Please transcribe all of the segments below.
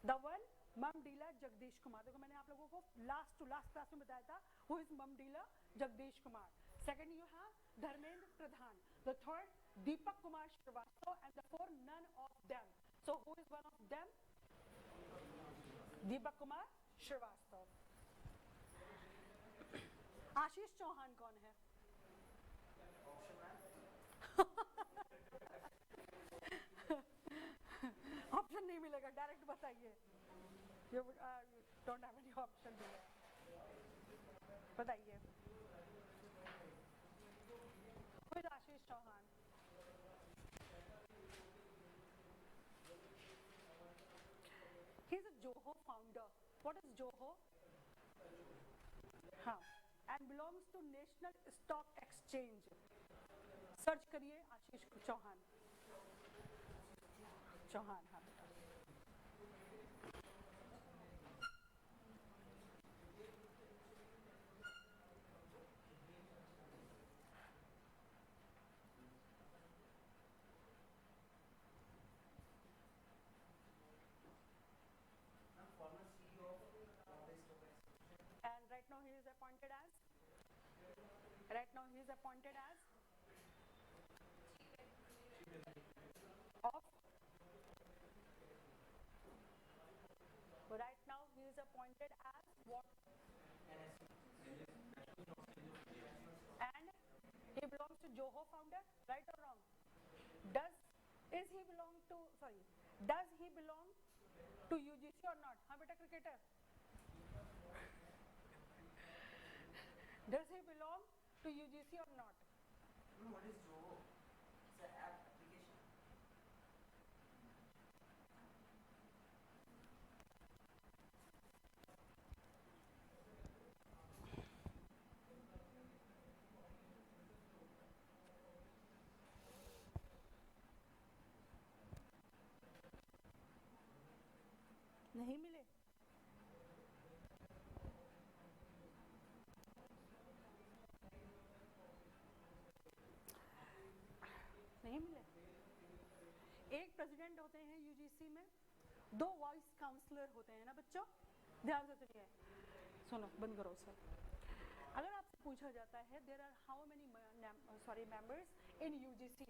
The one Mamidala Jagdish Kumar. देखो मैंने आप लोगों को लास्ट टू लास्ट क्लास में बताया था who is Mamidala Jagdish Kumar. Second you have Dharmendra Pradhan, the third Deepak Kumar Srivastava, and the fourth none of them. So who is one of them? Deepak Kumar Srivastava. Ashish Chauhan कौन है? ऑप्शन नहीं मिलेगा, डायरेक्ट बताइए। You don't have any option to बताइए। Who is Ashish Chauhan? He is a Zoho founder. What is Zoho? हाँ, and belongs to National Stock Exchange. Search करिए आशीष चौहान। चौहान, हाँ बेटा। And right now he is appointed as of right now he is appointed as what? And he belongs to Zoho founder, right or wrong? Does he belong to UGC or not? हाँ बेटा cricketer, does he belong to UGC or not? What is Zoho? It's an app application. नहीं मिले? नहीं मिले? एक president होते हैं UGC में, 2 वाइस काउंसलर होते हैं ना बच्चों, ध्यान से सुनिए। सुनो, बंद करो सर। अगर आपसे पूछा जाता है there are how many members in UGC,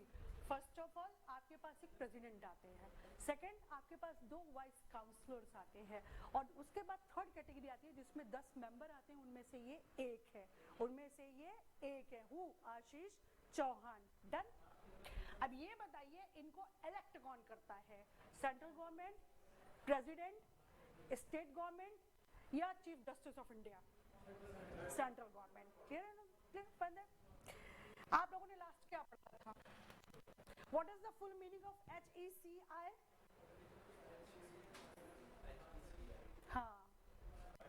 first of all आपके पास एक प्रेसिडेंट आते हैं, सेकंड आपके पास 2 वाइस काउंसलर्स आते हैं, और उसके बाद थर्ड कैटेगरी आती है जिसमें 10 मेंबर आते हैं, उनमें से ये एक है, हु? आशीष चौहान। डन। अब ये बताइए इनको इलेक्ट कौन करता है? Central government, president, state government या chief justice of India? Central government. Clear है ना? क्लियर? आप लोगों ने लास्ट क्या पढ़ा था? What is the full meaning of HECI? हाँ,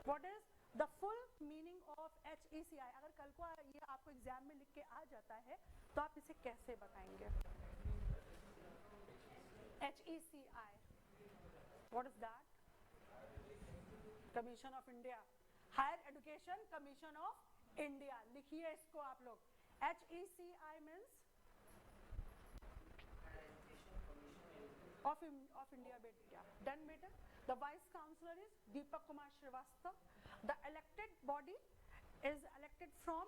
what is the full meaning of HECI? अगर कल को ये आपको एग्जाम में लिख के आ जाता है तो आप इसे कैसे बताएंगे? HECI, what is that? Commission of India, higher education commission of India. लिखिए इसको आप लोग। HECI मीन्स of India बेटा। डन बेटा। The vice chancellor is Deepak Kumar Srivastava. The elected body is elected from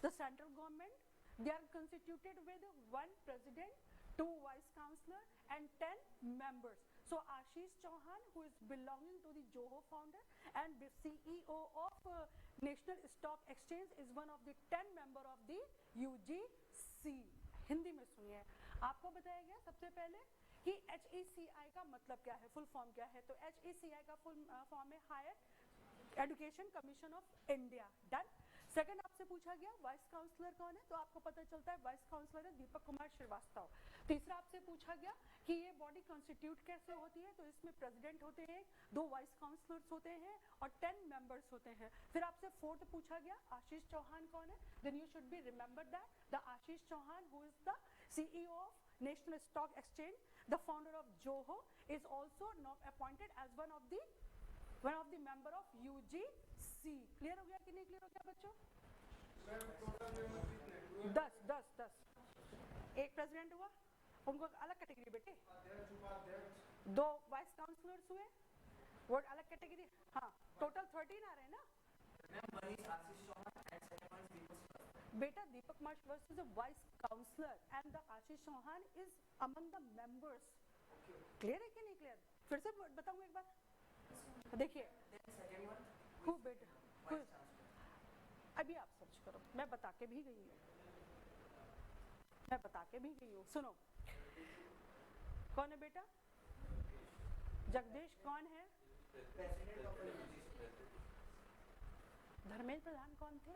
the central government. They are constituted with 1 president, 2 vice chancellor and 10 members. So Ashish Chauhan, who is belonging to the Zoho founder and the CEO of National Stock Exchange, is one of the 10 member of the UGC. Hindi में सुनिए, आपको बताया गया सबसे पहले कि HECI का मतलब क्या है, फुल फॉर्म क्या है। तो HECI का फुल फॉर्म है higher education commission of India. Done. Second आपसे पूछा गया वाइस काउंसलर कौन है, तो आपको पता चलता है वाइस काउंसलर है दीपक कुमार श्रीवास्तव। तीसरा आपसे पूछा गया कि ये बॉडी कॉन्स्टिट्यूट कैसे होती है, तो इसमें प्रेसिडेंट होते हैं, 2 वाइस काउंसलर्स होते हैं और 10 मेंबर्स होते हैं। फिर आपसे फोर्थ पूछा गया आशीष चौहान कौन है, then you should be remember that the Ashish Chauhan who is the CEO of National Stock Exchange, the founder of Zoho, is also now appointed as one of the member of UGC. Clear हो गया कि नहीं clear हो गया बच्चों? 10 एक president हुआ, उनको अलग कैटेगरी बेटे, 2 वाइस काउंसलर्स हुए, वो अलग कैटेगरी, हाँ टोटल 13 आ रहे हैं ना One is Ashish Chauhan and second one is Deepak Srivastava. बेटा. दीपक मार्शवास is a vice counsellor and the Ashish Chauhan is among the members. Clear है कि नहीं क्लियर? फिर से बताऊंगा एक बार, देखिए. Then second one, हु बेटा, Vice Chancellor. अभी आप सर्च करो, मैं बता के भी गई हूँ, मैं बता के भी गई हूँ. सुनो, कौन है बेटा? जगदीश कौन है? President of the UGC. Dharmendra Pradhan कौन थे?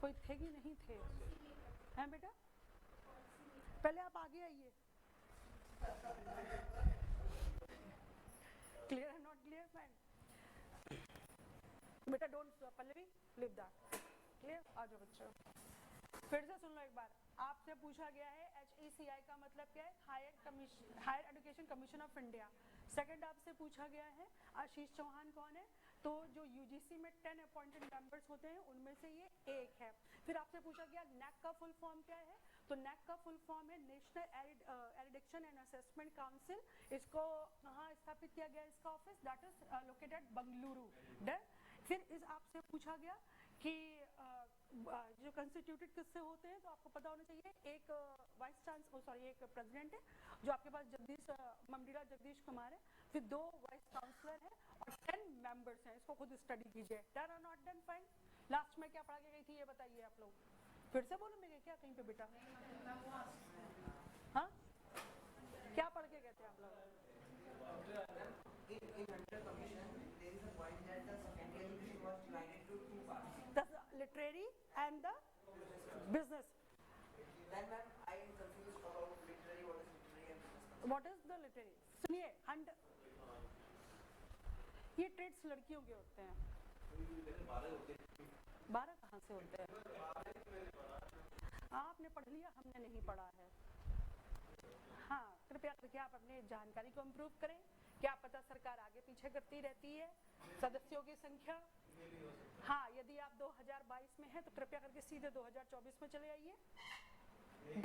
कोई थे कि नहीं थे? हैं बेटा? पहले आप आगे आइए. क्लियर है नॉट क्लियर फ्रेंड? बेटा don't Pallavi leave that. Clear? आ जाओ बच्चों, फिर से सुन लो एक बार. आपसे पूछा गया है HECI का मतलब क्या है? Higher education commission of India. Second आपसे पूछा गया है आशीष चौहान कौन है? तो जो UGC में 10 अपॉइंटेड मेंबर्स होते हैं उनमें से ये एक है. फिर आपसे पूछा गया NAC का फुल फॉर्म क्या है? तो NAC का फुल फॉर्म है national addiction and assessment council. इसको कहाँ स्थापित किया गया इसका office? That is located Bengaluru. Done. फिर इस आपसे पूछा गया कि जो कंस्टिट्यूटेड किससे होते हैं, तो आपको पता होना चाहिए एक वाइस चांसलर, सॉरी एक प्रेसिडेंट है जो आपके पास जगदीश ममडीला जगदीश कुमार है, फिर 2 वाइस काउंसलर है और 10 मेंबर्स हैं. इसको खुद स्टडी कीजिए. डन और नॉट डन? फाइन. लास्ट में क्या पढ़ा के गई थी ये बताइए आप लोग. फिर से बोलो मेरे क्या कहीं पे बेटा? हाँ क्या पढ़ के गए थे आप लोग? In Hunter Commission, there is a point that the secondary education was divided to two parts. The literary and the business. Then ma'am, I am confused about literary. What is literary and business? What is the literary? सुनिए, ये trades लड़कियों के होते हैं. 12 कहाँ से होते हैं? आपने पढ़ लिया, हमने नहीं पढ़ा है. हाँ कृपया करके आप अपने जानकारी को इम्प्रूव करें. क्या पता सरकार आगे पीछे करती रहती है. सदस्यों की संख्या, हाँ यदि आप 2022 में हैं तो कृपया करके सीधे 2024 में चले आइए.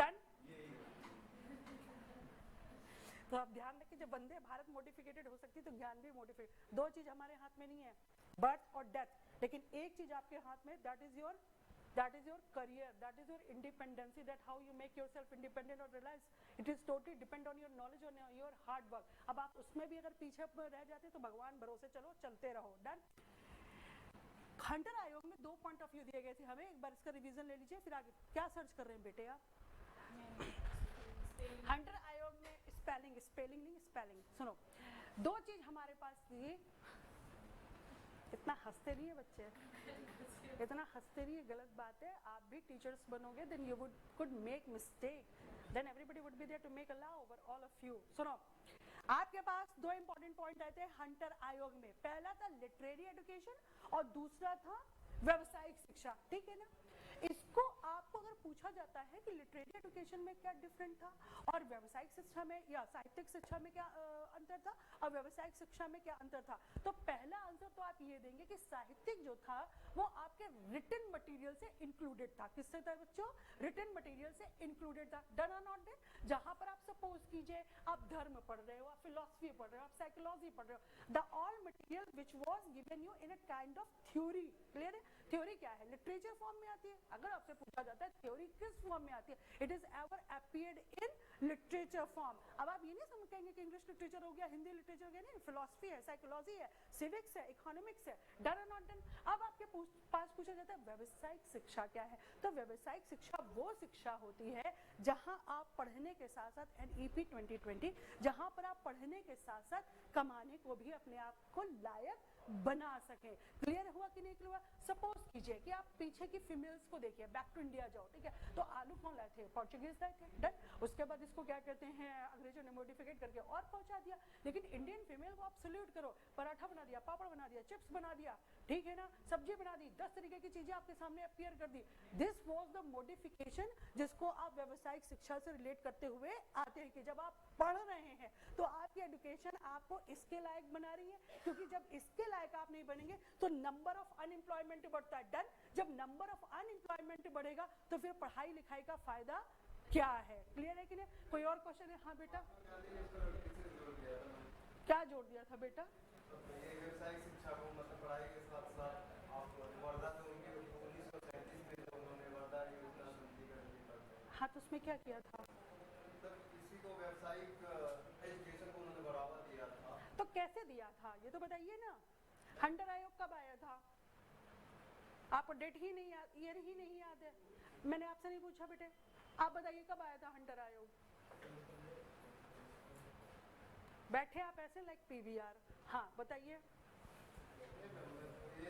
डन. तो आप ध्यान रखिए, जब वंदे भारत मॉडिफिकेटेड हो सकती है तो ज्ञान भी मॉडिफिकेटेड. 2 चीज हमारे हाथ में नहीं है, बर्थ और डेथ, लेकिन एक चीज आपके हाथ में, that is your career, that is your independency, that how you make yourself independent or realize it is totally depend on your knowledge, on your hard work. अब आप उसमें भी अगर पीछे रह जाते तो भगवान भरोसे चलो, चलते रहो. डन. हंटर आयोग में 2 पॉइंट ऑफ व्यू दिए गए थे हमें. एक बार इसका रिवीजन ले लीजिए, फिर आगे. क्या सर्च कर रहे हैं बेटे आप? हंटर आयोग में स्पेलिंग नहीं, स्पेलिंग. सुनो, 2 चीज हमारे पास थी. इतना हंसते नहीं है बच्चे, इतना हंसते नहीं है, गलत बात है. आप भी टीचर्स बनोगे, then you could make mistake, then everybody would be there to make a law over all of you. सुनो, आपके पास 2 इंपॉर्टेंट पॉइंट आए थे हंटर आयोग में. पहला था लिटरेरी एजुकेशन और दूसरा था व्यावसायिक शिक्षा. ठीक है ना? इसको आपको अगर पूछा जाता है कि लिटरेरी एजुकेशन में क्या डिफरेंट था और व्यावसायिक शिक्षा में या साहित्यिक शिक्षा में क्या अंतर था और व्यावसायिक शिक्षा में क्या अंतर था, तो पहला आंसर तो आप ये देंगे कि साहित्यिक जो था वो आपके रिटन मटेरियल से इंक्लूडेड था. किससे था बच्चों? रिटन मटेरियल से इंक्लूडेड था. डन और नॉट डन? जहां पर आप सपोज कीजिए आप धर्म पढ़ रहे हो, आप फिलोसफी पढ़ रहे हो, आप साइकोलॉजी पढ़ रहे हो, the all material which was given you in a kind of theory. Clear है? थ्योरी क्या है? लिटरेचर फॉर्म में आती है. अगर आपसे पूछा जाता है थ्योरी किस फॉर्म में आती है, it is ever appeared in literature form. अब आप ये नहीं समझ कहेंगे कि इंग्लिश लिटरेचर हो गया, हिंदी लिटरेचर हो गया. नहीं, फिलोसफी है, साइकोलॉजी है, सिविक्स है, इकोनॉमिक्स है. डन और नॉट डन? अब आपके पास पूछा जाता है व्यावसायिक शिक्षा क्या है, तो व्यावसायिक शिक्षा वो शिक्षा होती है जहां आप पढ़ने के साथ साथ NEP 2020, जहां पर आप पढ़ने के साथ साथ कमाने को भी अपने आप को लायक बना सके. क्लियर हुआ कि नहीं क्लियर हुआ? सपोज कीजिए कि आप पीछे की फीमेल्स को देखिए, बैक टू इंडिया जाओ. ठीक है, तो आलू कौन लाए थे? पोर्चुगीज लाए थे. डन. उसके बाद इसको क्या कहते हैं, अंग्रेजों ने मॉडिफिकेट करके और पहुंचा दिया. लेकिन इंडियन फीमेल को आप सल्यूट करो, पराठा बना दिया, पापड़ बना दिया, चिप्स बना दिया, ठीक है ना, सब्जी बना दी, 10 तरीके की चीजें आपके सामने अपीयर कर दी. दिस वाज द मॉडिफिकेशन जिसको आप व्यावसायिक शिक्षा से रिलेट करते हुए आते हैं कि जब आप पढ़ रहे हैं तो आपकी एजुकेशन आपको इसके लायक बना रही है, क्योंकि जब इसके लायक आप नहीं बनेंगे तो नंबर ऑफ अनएम्प्लॉयमेंट बढ़ता है. डन. जब नंबर ऑफ अनएम्प्लॉयमेंट बढ़ेगा तो फिर पढ़ाई लिखाई का फायदा क्या है? क्लियर है कि नहीं? कोई और क्वेश्चन है? हाँ बेटा, क्या जोड़ दिया था बेटा? ये व्यावसायिक शिक्षा को मतलब पढ़ाई के साथ साथ आप वर्धा में उनके 1937 में जो उन्होंने वर्धा योजना शुद्धिकरण की बात कही। हाँ, तो उसमें क्या किया था? मतलब इसी को व्यावसायिक एजुकेशन को उन्होंने बढ़ावा दिया था। तो कैसे दिया था ये तो बताइए ना। हंटर आयोग कब आया था? आपको डेट ही नहीं याद, ईयर ही नहीं याद है। मैंने आपसे नहीं पूछा बेटे, आप बताइए कब आया था हंटर आयोग? बैठे आप ऐसे लाइक पीवीआर। हाँ बताइए। ये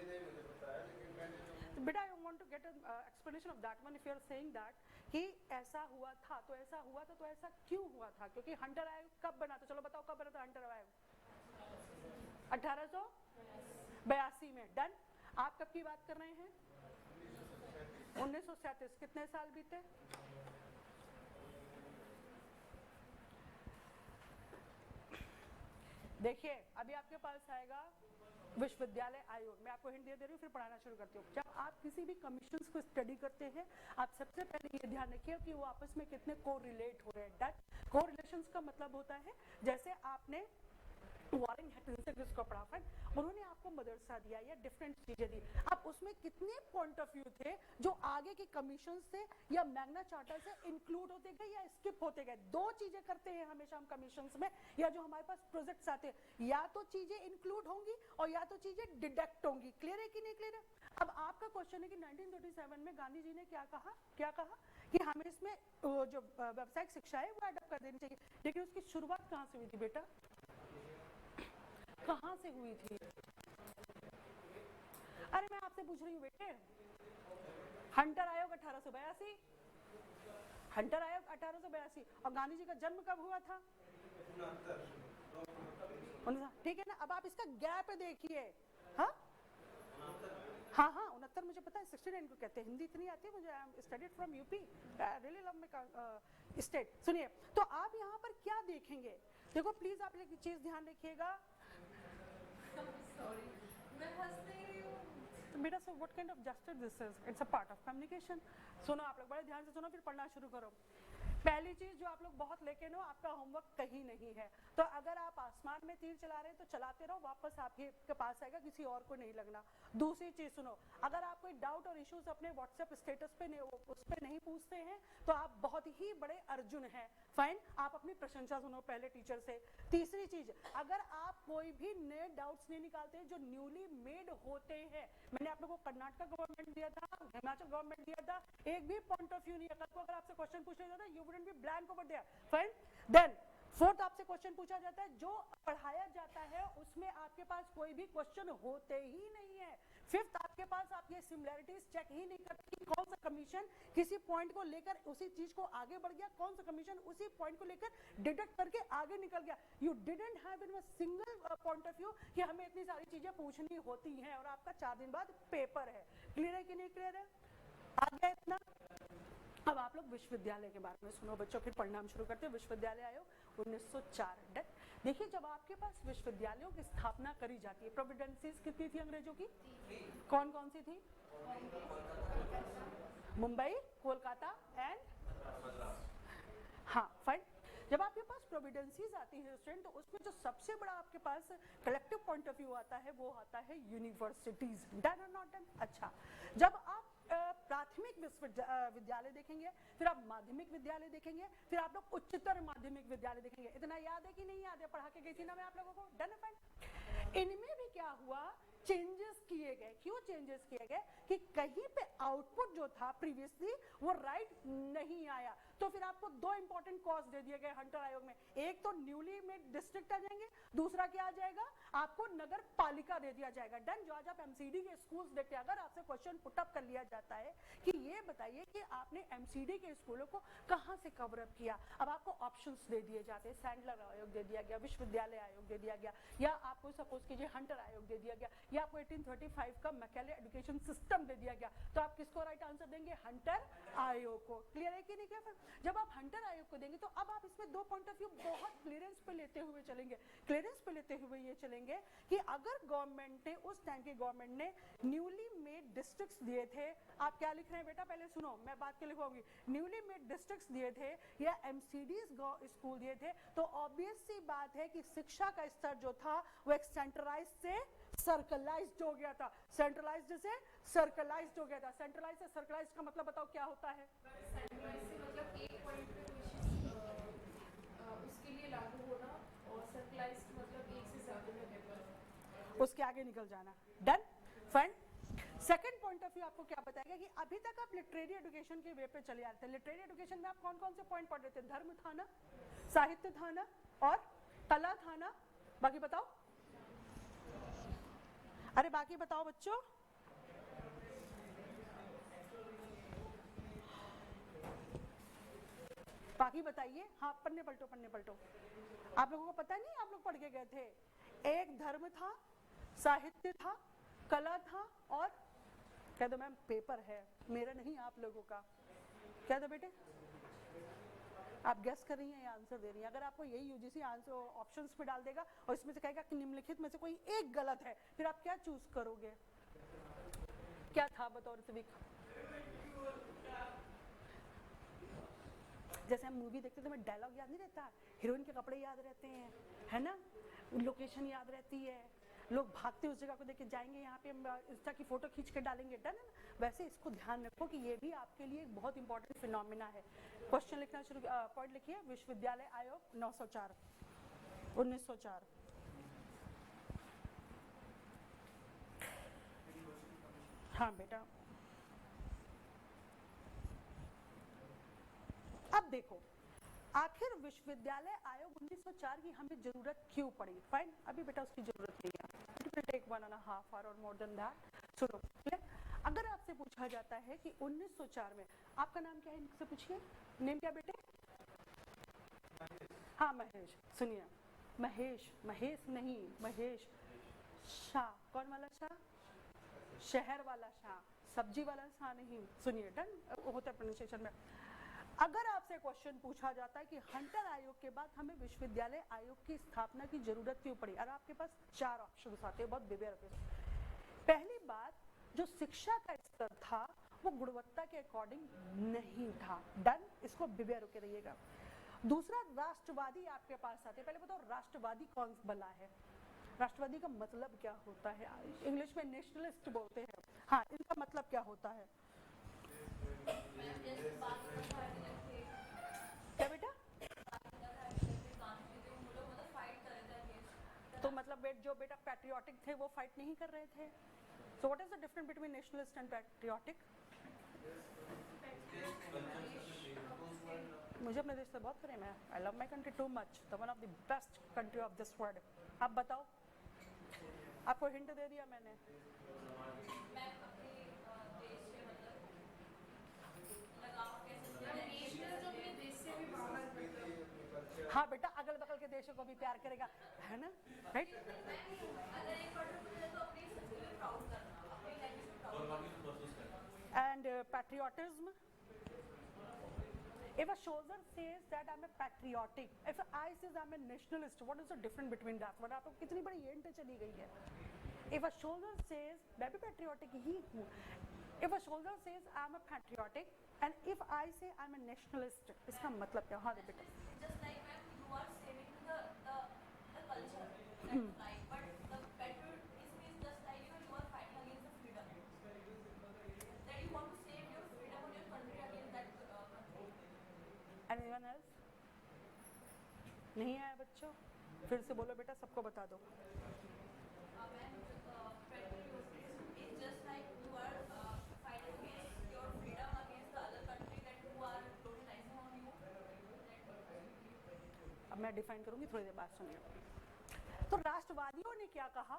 नहीं मुझे पता है, लेकिन मैंने जो बेटा I want to get explanation of that one. If you are saying that कि ऐसा हुआ था तो ऐसा हुआ था, तो ऐसा क्यों हुआ था? क्योंकि हंटर आयोग कब बना था? चलो बताओ कब बना था हंटर आयोग? 1882 में। डन। आप कब की बात कर रहे हैं? 1937। कितने साल बीते? देखिए अभी आपके पास आएगा विश्वविद्यालय आयोग। मैं आपको हिंट दे रही हूँ, फिर पढ़ाना शुरू करती हूँ। जब आप किसी भी कमीशंस को स्टडी करते हैं, आप सबसे पहले ये ध्यान रखिए कि वो आपस में कितने कोरिलेट हो रहे हैं। दैट कोरिलेशंस का मतलब होता है जैसे आपने वॉरेन हेस्टिंग्स को पढ़ा, उन्होंने आपको मदरसा दिया या डिफरेंट चीजें दी, अब उसमें कितने पॉइंट ऑफ व्यू थे जो आगे के कमीशन से या मैग्ना चार्टर से इंक्लूड होते गए या स्किप होते गए। दो चीजें करते हैं हमेशा हम कमीशंस में, या जो हमारे पास प्रोजेक्ट्स आते हैं, या तो चीजें इंक्लूड होंगी और या तो चीजें डिडक्ट होंगी। क्लियर है कि नहीं क्लियर है? अब आपका क्वेश्चन है कि 1937 में गांधी जी ने क्या कहा कि हमें इसमें जो व्यावसायिक शिक्षा है वो अडॉप्ट कर देनी चाहिए। लेकिन उसकी शुरुआत कहाँ से हुई थी बेटा? कहां से हुई थी? अरे मैं आपसे पूछ रही हूँ बेटे, हंटर आयोग 1882, हंटर आयोग 1882, और गांधी जी का जन्म कब हुआ था? 69। ठीक है ना। अब आप इसका गैप देखिए। हाँ हाँ हाँ 69 मुझे पता है, 69 को कहते हैं। हिंदी इतनी आती है मुझे, I am studied from UP, I really love my state. सुनिए, तो आप यहाँ पर क्या देखेंगे? देखो प्लीज आप एक चीज ध्यान रखिएगा बेटा। So what kind of justice this is? It's a part of communication. सुनो आप लोग बड़े ध्यान से सुनो, फिर पढ़ना शुरू करो। पहली चीज जो आप लोग बहुत लेके नो, आपका होमवर्क कहीं नहीं है। तो अगर आप आसमान में तीर चला रहे हैं तो चलाते रहो, वापस आपके पास आएगा, किसी और को नहीं लगना। दूसरी चीज सुनो, अगर आप कोई डाउट और इश्यूज अपने व्हाट्सएप स्टेटस पे उस पे नहीं पूछते हैं तो आप बहुत ही बड़े अर्जुन हैं। फाइन, आप अपनी प्रशंसा सुनो पहले टीचर से। तीसरी चीज, अगर आप कोई भी नए डाउट्स नहीं निकालते जो न्यूली मेड होते हैं, मैंने आप लोगों को कर्नाटक गवर्नमेंट दिया था, हिमाचल गवर्नमेंट दिया था, एक भी पॉइंट ऑफ व्यू नहीं है। अगर आपसे क्वेश्चन पूछा जाता है you wouldn't be blank over there. Fine, then fourth आपसे क्वेश्चन पूछा जाता है, जो पढ़ाया जाता है उसमें आपके पास कोई भी क्वेश्चन होते ही नहीं है। फिफ्थ, आपके पास आप ये सिमिलैरिटीज चेक ही नहीं करते कि कौन सा कमीशन किसी पॉइंट को लेकर उसी चीज को आगे बढ़ गया, कौन सा कमीशन उसी पॉइंट को लेकर डिडक्ट करके आगे निकल गया। You didn't have in a single point of view कि हमें इतनी सारी चीजें पूछनी होती हैं और आपका 4 दिन बाद पेपर है। क्लियर है कि नहीं क्लियर है? आ गया इतना? अब आप लोग विश्वविद्यालय के बारे में सुनो बच्चों, फिर पढ़ना हम शुरू करते हैं। विश्वविद्यालय आयोग 1904। देखिए जब आपके पास विश्वविद्यालयों की स्थापना करी जाती है, प्रोविडेंसीज कितनी थी अंग्रेजों की? कौन कौन सी थी? मुंबई, कोलकाता एंड हाँ फाइन। जब आपके पास प्रोविडेंसीज आती है स्टूडेंट, तो उसमें जो सबसे बड़ा आपके पास कलेक्टिव पॉइंट ऑफ व्यू आता है वो आता है यूनिवर्सिटीज। डन और नॉट डन? अच्छा, जब आप प्राथमिक विद्यालय देखेंगे, फिर आप माध्यमिक विद्यालय देखेंगे, फिर आप लोग उच्चतर माध्यमिक विद्यालय देखेंगे। इतना याद है कि नहीं याद है? पढ़ा के गई थी ना मैं आप लोगों को। Done fine. इनमें भी क्या हुआ, चेंजेस किए गए। क्यों चेंजेस किए गए? कि कहीं पे आउटपुट जो था प्रीवियसली वो राइट नहीं आया, तो फिर आपको दो इंपॉर्टेंट कॉज दे दिए गए हंटर आयोग में। एक तो न्यूली मेड डिस्ट्रिक्ट आ जाएंगे, दूसरा क्या आ जाएगा, आपको नगर पालिका दे दिया जाएगा। डन। जो आज आप एमसीडी के स्कूल्स देखते हैं, अगर आपसे क्वेश्चन पुट अप कर लिया जाता है कि ये बताइए कि आपने एमसीडी के स्कूलों को कहां से कवर अप किया, अब आपको ऑप्शंस दे दिए जाते हैं। सैंडलर आयोग दे दिया गया, विश्वविद्यालय आयोग दे दिया गया, या आपको सपोज कीजिए हंटर आयोग दे दिया गया, या आपको 1835 का मैकेले एजुकेशन सिस्टम दे दिया गया। तो आप किसको राइट आंसर देंगे? हंटर आयोग को। क्लियर है कि नहीं क्लियर? जब आप हंटर आयोग को देंगे तो अब आप इसमें दो पॉइंट ऑफ व्यू बहुत क्लियरेंस पे लेते हुए चलेंगे, क्लियरेंस पे लेते हुए ये चलेंगे बोलेंगे कि अगर गवर्नमेंट ने, उस टाइम की गवर्नमेंट ने न्यूली मेड डिस्ट्रिक्ट्स दिए थे, आप क्या लिख रहे हैं बेटा पहले सुनो, मैं बात के लिखवाऊंगी, न्यूली मेड डिस्ट्रिक्ट्स दिए थे या एमसीडीज स्कूल दिए थे, तो ऑब्वियस सी बात है कि शिक्षा का स्तर जो था वो एक सेंट्रलाइज से सर्कलाइज्ड हो गया था, सेंट्रलाइज्ड से सर्कलाइज्ड हो गया था। सेंट्रलाइज्ड से सर्कलाइज्ड का मतलब बताओ क्या होता है? सेंट्रलाइज से मतलब एक पॉइंट पे उसके लिए लागू होना, और सर्कलाइज्ड मतलब एक से ज्यादा जगह उसके आगे निकल जाना। Done fine. Second point of view आपको क्या बताएगा कि अभी तक आप लिटरेरी एजुकेशन के वे पे चले आते हैं। लिटरेरी एजुकेशन में आप कौन कौन से पॉइंट पढ़ रहे थे? धर्म था ना, साहित्य था ना, और कला था ना, बाकी बताओ, अरे बाकी बताओ बच्चों। बाकी बताइए, हाँ पन्ने पलटो पन्ने पलटो। आप लोगों को पता नहीं, आप लोग पढ़ के गए थे, एक धर्म था, साहित्य था, कला था, और कह दो मैम पेपर है मेरा नहीं आप लोगों का, कह दो बेटे। आप गेस कर रही हैं या आंसर दे रही हैं? अगर आपको यही यूजीसी आंसर ऑप्शंस में डाल देगा और इसमें से कहेगा कि निम्नलिखित में से कोई एक गलत है, फिर आप क्या चूज करोगे? क्या था बताओ ऋत्विक? जैसे हम मूवी देखते तो हमें डायलॉग याद नहीं रहता, हीरोइन के कपड़े याद रहते हैं, है ना, लोकेशन याद रहती है, लोग भागते उस जगह को देख के जाएंगे, यहाँ पे हम इंस्टा की फोटो खींच के डालेंगे, डन है ना? वैसे इसको ध्यान रखो कि ये भी आपके लिए एक बहुत इंपॉर्टेंट फिनोमिना है। क्वेश्चन लिखना शुरू, पॉइंट लिखिए, विश्वविद्यालय आयोग 904 1904। हाँ बेटा, अब देखो आखिर विश्वविद्यालय आयोग 1904 की हमें जरूरत क्यों पड़ी? फाइन, अभी बेटा उसकी जरूरत नहीं है, इट विल टेक 1.5 hour और मोर देन दैट। सुनो, अगर आपसे पूछा जाता है कि 1904 में, आपका नाम क्या है इनसे पूछिए, नेम क्या बेटे? हाँ महेश, सुनिए, महेश, महेश नहीं, महेश शाह। कौन वाला शाह? शहर वाला शाह, सब्जी वाला शाह नहीं। सुनिए, डन होता है प्रोनाउंसिएशन में। अगर आपसे क्वेश्चन पूछा जाता है कि हंटर आयोग के बाद हमें विश्वविद्यालय आयोग की स्थापना की जरूरत क्यों पड़ी, और आपके पास 4 ऑप्शंस आते हैं, बहुत बेबे रखे। पहली बात, जो शिक्षा का स्तर था वो गुणवत्ता के अकॉर्डिंग नहीं था, डन, इसको बेबे रखे रहिएगा। दूसरा, राष्ट्रवादी आपके पास आते हैं। पहले बताओ राष्ट्रवादी कौन बना है? राष्ट्रवादी का मतलब क्या होता है? इंग्लिश में नेशनलिस्ट बोलते हैं, हाँ, इनका मतलब क्या होता है? क्या बेटा? तो मतलब जो बेटा पैट्रियोटिक थे वो फाइट नहीं कर रहे थे। So what is the difference between nationalist and patriotic? मुझे अपने देश से बहुत प्रेम है, I love my country too much, the one of the best country of this world. आप बताओ, आपको हिंट दे दिया मैंने। हाँ बेटा, अगल बगल के देशों को भी प्यार करेगा, है ना, right? And patriotism, if a soldier says that I'm a patriotic, if I says I'm a nationalist, what is the difference between that? मतलब आपको कितनी बड़ी हिंट चली गई है। If a soldier says मैं भी patriotic ही हूँ, if a soldier says I'm a patriotic and if I say I'm a nationalist, इसका मतलब क्या? हाँ बेटा, just like when you are saving the culture that you like, but the patriotism is just like you are fighting against the freedom, that you want to save your freedom of your country against that country. anyone else? नहीं आया बच्चों? फिर से बोलो बेटा, सबको बता दो। Patriotism is just like you are fighting against your freedom against the other country that you are totalizing on you. अब मैं डिफाइन करूंगी, थोड़ी देर बाद सुनिए। तो राष्ट्रवादियों ने क्या कहा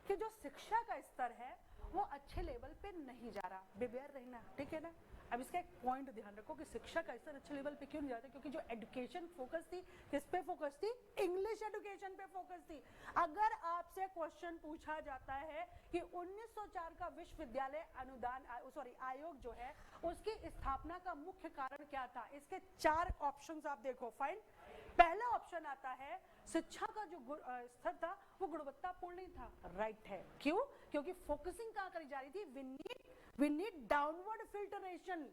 कि जो शिक्षा का स्तर है वो अच्छे लेवल पे नहीं जा रहा, बेबेयर रहना, ठीक है ना? अब इसका एक पॉइंट ध्यान रखो कि शिक्षा का स्तर अच्छे लेवल पे क्यों नहीं जाता, क्योंकि जो एजुकेशन फोकस थी, किस पे फोकस थी? इंग्लिश एजुकेशन पे फोकस थी। अगर आपसे आपसे क्वेश्चन पूछा जाता है कि 1904 का विश्वविद्यालय अनुदान आयोग जो है उसकी स्थापना का मुख्य कारण क्या था? इसके 4 ऑप्शंस आप देखो। फाइन, पहला ऑप्शन आता है शिक्षा का जो स्तर था वो गुणवत्तापूर्ण नहीं था। राइट है। क्यों? क्योंकि फोकसिंग कहाँ करी जा रही थी? We need downward filtration.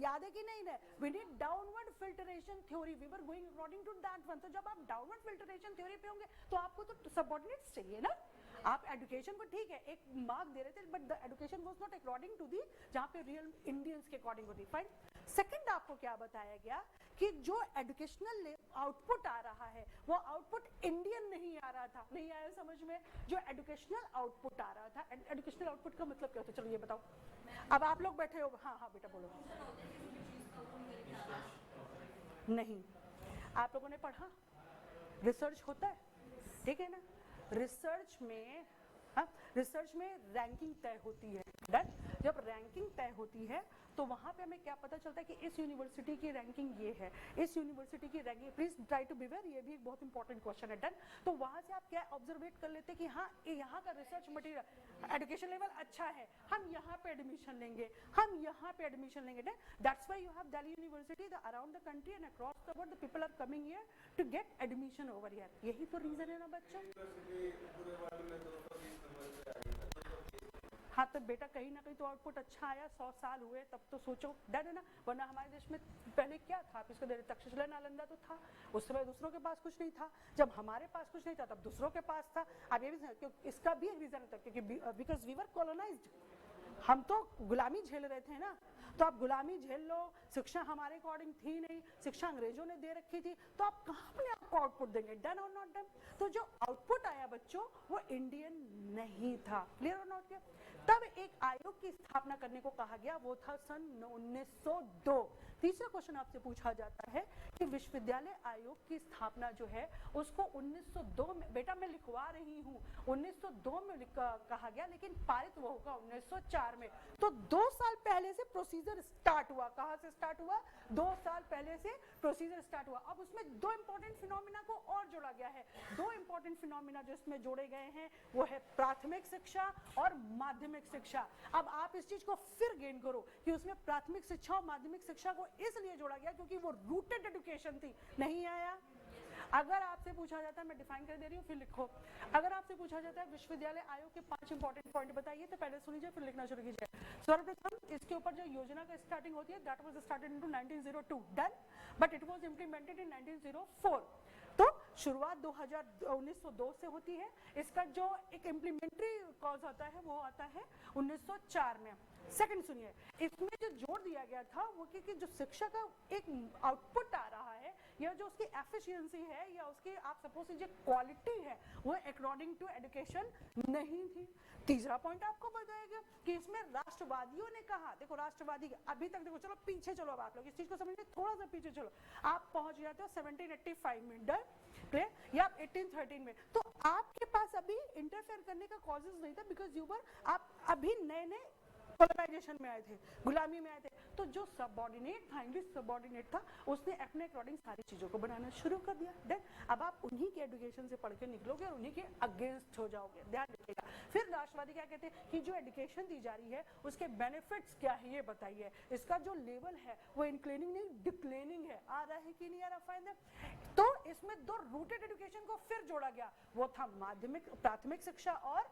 याद है कि नहीं? We need downward filtration theory, we were going according to that one. तो जब आप डाउनवर्ड फिल्टरेशन थ्योरी पे होंगे तो आपको तो सबऑर्डिनेट्स चाहिए ना। आप एजुकेशन को ठीक है एक मार्क दे रहे थे, but the education was not according to the जहां पे रियल इंडियंस के अकॉर्डिंग होती। फाइन, सेकंड आपको क्या बताया गया कि जो एजुकेशनल आउटपुट आ रहा है वो आउटपुट इंडियन नहीं आ रहा था। नहीं आया समझ में? जो एजुकेशनल आउटपुट आ रहा था, एजुकेशनल आउटपुट का मतलब क्या होता है? चलो ये बताओ। अब आप लोग बैठे हो, हाँ हाँ बेटा बोलो। नहीं, आप लोगों ने पढ़ा रिसर्च होता है, ठीक है ना? रिसर्च में रैंकिंग तय होती है। डन? जब रैंकिंग तय होती है तो वहां पे हमें क्या पता चलता है कि इस यूनिवर्सिटी की रैंकिंग ये है, इस यूनिवर्सिटी की ranking, please try to be aware, ये भी एक बहुत इंपॉर्टेंट क्वेश्चन है। डन? तो वहां से आप क्या ऑब्जर्वेट कर लेते हैं कि हाँ यहाँ का रिसर्च मटेरियल एजुकेशन लेवल अच्छा है, हम यहाँ पे एडमिशन लेंगे, हम यहाँ पे एडमिशन लेंगे। That's why you have Delhi university around the country and across the world the people are coming here to get admission over here. यही तो रीजन है ना बच्चों। हाँ तो बेटा कहीं ना कहीं तो आउटपुट अच्छा आया, 100 साल हुए तब तो सोचो। डर है ना? वरना हमारे देश में पहले क्या था? आप इसको दे रहे, तक्षशिला नालंदा तो था, उस समय दूसरों के पास कुछ नहीं था। जब हमारे पास कुछ नहीं था तब दूसरों के पास था। अब ये भी इसका भी एक रीजन होता है क्योंकि बिकॉज वी वर कॉलोनाइज्ड, हम तो गुलामी झेल रहे थे ना। तो आप गुलामी झेल लो, शिक्षा हमारे अकॉर्डिंग थी नहीं, शिक्षा अंग्रेजों ने दे रखी थी, तो आप कहाँ अपने आप को आउटपुट देंगे? डन और नॉट डन? तो जो आउटपुट आया बच्चों वो इंडियन नहीं था। क्लियर और नॉट? तब एक आयोग की स्थापना करने को कहा गया, वो था सन 1902। तीसरा क्वेश्चन आपसे पूछा जाता है कि विश्वविद्यालय आयोग की स्थापना जो है उसको 1902 में, बेटा मैं लिखवा रही हूँ, 1902 में कहा गया, लेकिन पारित वो होगा 1904 में। तो 2 साल पहले से प्रोसीजर स्टार्ट हुआ। कहाँ से स्टार्ट हुआ? 2 साल पहले से प्रोसीजर स्टार्ट हुआ। अब उसमें 2 इंपॉर्टेंट फिनोमिना को और जोड़ा गया है। 2 इंपॉर्टेंट फिनोमिना जो इसमें जोड़े गए हैं वो है प्राथमिक शिक्षा और माध्यमिक शिक्षा। अब आप इस चीज को फिर गेन करो कि उसमें प्राथमिक शिक्षा और माध्यमिक शिक्षा को इसलिए जोड़ा गया क्योंकि वो रूटेड एजुकेशन थी। नहीं आया? अगर आपसे पूछा जाता है, मैं डिफाइन कर दे रही हूँ फिर लिखो, अगर आपसे पूछा जाता है विश्वविद्यालय आयोग के 5 इंपॉर्टेंट पॉइंट बताइए, तो पहले सुनिए फिर लिखना शुरू कीजिए। सर्वप्रथम इसके ऊपर जो योजना का स्टार्टिंग होती है that was started in 1902। Done? But it was implemented in 1904। तो शुरुआत 1902 से होती है। इसका जो एक इम्प्लीमेंट्री कॉज आता है वो आता है 1904 में। सेकंड सुनिए, इसमें जो जोड़ दिया गया था वो कि जो शिक्षा का एक आउटपुट आ रहा है या जो उसकी एफिशिएंसी है या उसकी आप सपोज कीजिए क्वालिटी है वो अकॉर्डिंग टू एजुकेशन नहीं थी। तीसरा पॉइंट आपको बताएगा कि इसमें राष्ट्रवादियों ने कहा, देखो राष्ट्रवादी अभी तक देखो, चलो पीछे चलो, अब आप लोग इस चीज को समझिए, थोड़ा सा पीछे चलो, आप पहुंच जाते हो 1785 में। डन? क्लियर? या 1813 में। तो आपके पास अभी इंटरफेयर करने का कॉजेज नहीं था बिकॉज यू वर, आप अभी नए नए कॉलोनाइजेशन में आए थे, गुलामी में आए थे। तो जो सबऑर्डिनेट था, इंग्लिश सबऑर्डिनेट था, उसने अपने अकॉर्डिंग सारी चीजों को बनाना शुरू कर दिया। देन अब आप उन्हीं के एजुकेशन से पढ़ के निकलोगे और उन्हीं के अगेंस्ट हो जाओगे। ध्यान रखिएगा। फिर राष्ट्रवादी क्या कहते हैं कि जो एजुकेशन दी जा रही है उसके बेनिफिट्स क्या है ये बताइए, इसका जो लेवल है वो इंक्लाइनिंग नहीं डिक्लाइनिंग है। आ रहा है कि नहीं आ रहा? फाइन। तो इसमें 2 रूटेड एजुकेशन को फिर जोड़ा गया, वो था माध्यमिक, प्राथमिक शिक्षा और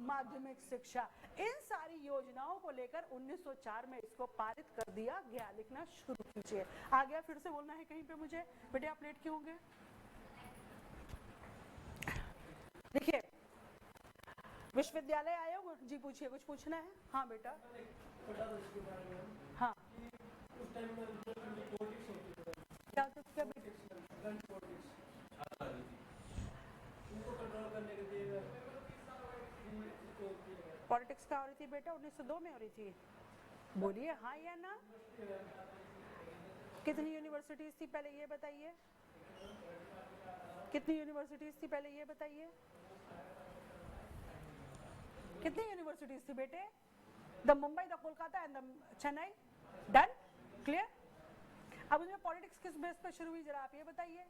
माध्यमिक शिक्षा। इन सारी योजनाओं को लेकर 1904 में इसको पारित कर दिया गया। लिखना शुरू कीजिए। आ गया? फिर से बोलना है कहीं पे मुझे? बेटे आप लेट क्यों होंगे? देखिए विश्वविद्यालय आयोग जी, पूछिए, कुछ पूछना है? हाँ बेटा। हाँ क्या क्या पॉलिटिक्स का हो रही थी बेटा? 1902 में हो रही थी। बोलिए हाँ या ना। कितनी यूनिवर्सिटीज थी पहले ये बताइए? कितनी यूनिवर्सिटीज थी पहले ये बताइए? कितनी यूनिवर्सिटीज थी बेटे? The Mumbai, the Kolkata and the Chennai. Done? Clear? अब उसमें पॉलिटिक्स किस बेस पर शुरू हुई जरा आप ये बताइए।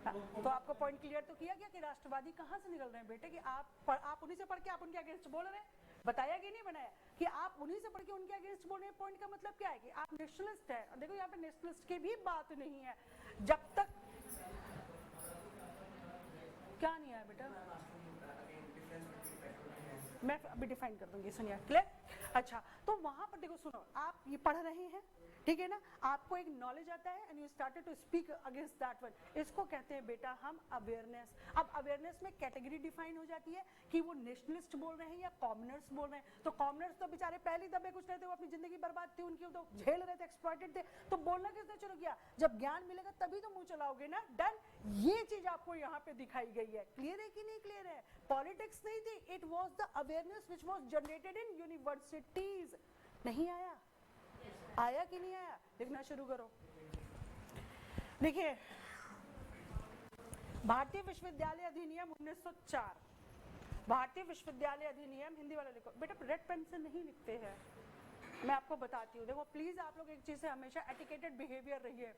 तो आपको पॉइंट क्लियर तो किया गया कि राष्ट्रवादी कहाँ से निकल रहे हैं बेटे, कि आप उन्हीं से पढ़ के आप उनके अगेंस्ट बोल रहे हैं, बताया कि नहीं बनाया कि आप उन्हीं से पढ़ के उनके अगेंस्ट बोल रहे हैं। पॉइंट का मतलब क्या है कि आप नेशनलिस्ट है। और देखो यहाँ पे नेशनलिस्ट की भी बात नहीं है, जब तक क्या नहीं है बेटा, मैं अभी डिफाइन कर दूंगी, सुनिए क्लियर। अच्छा, तो वहां पर देखो सुनो, आप ये पढ़ रहे हैं, ठीक है ना, आपको एक नॉलेज आता है and you started to speak against that one, इसको कहते हैं बेटा हम अवेयरनेस। अब अवेयरनेस में कैटेगरी डिफाइन हो जाती है कि वो नेशनलिस्ट बोल रहे हैं या कॉमनर्स बोल रहे हैं। तो कॉमनर्स तो बेचारे पहले दबे कुछ रहे थे, वो अपनी जिंदगी बर्बाद थी उनकी, तो झेल रहे थे, एक्सप्लॉइटेड थे, तो बोलना किसने शुरू किया, जब ज्ञान मिलेगा तभी तो मुंह चलाओगे ना। डन, ये चीज आपको यहाँ पे दिखाई गई है, क्लियर है कि नहीं क्लियर है। पॉलिटिक्स नहीं थी, it was the awareness which was generated in universities. नहीं आया, आया कि नहीं आया, लिखना शुरू करो। देखिए, भारतीय विश्वविद्यालय अधिनियम 1904, भारतीय विश्वविद्यालय अधिनियम, हिंदी वाला लिखो बेटा, रेड पेन से नहीं लिखते हैं, मैं आपको बताती हूँ। देखो प्लीज आप लोग एक चीज से हमेशा एटिकेटेड बिहेवियर रहिए।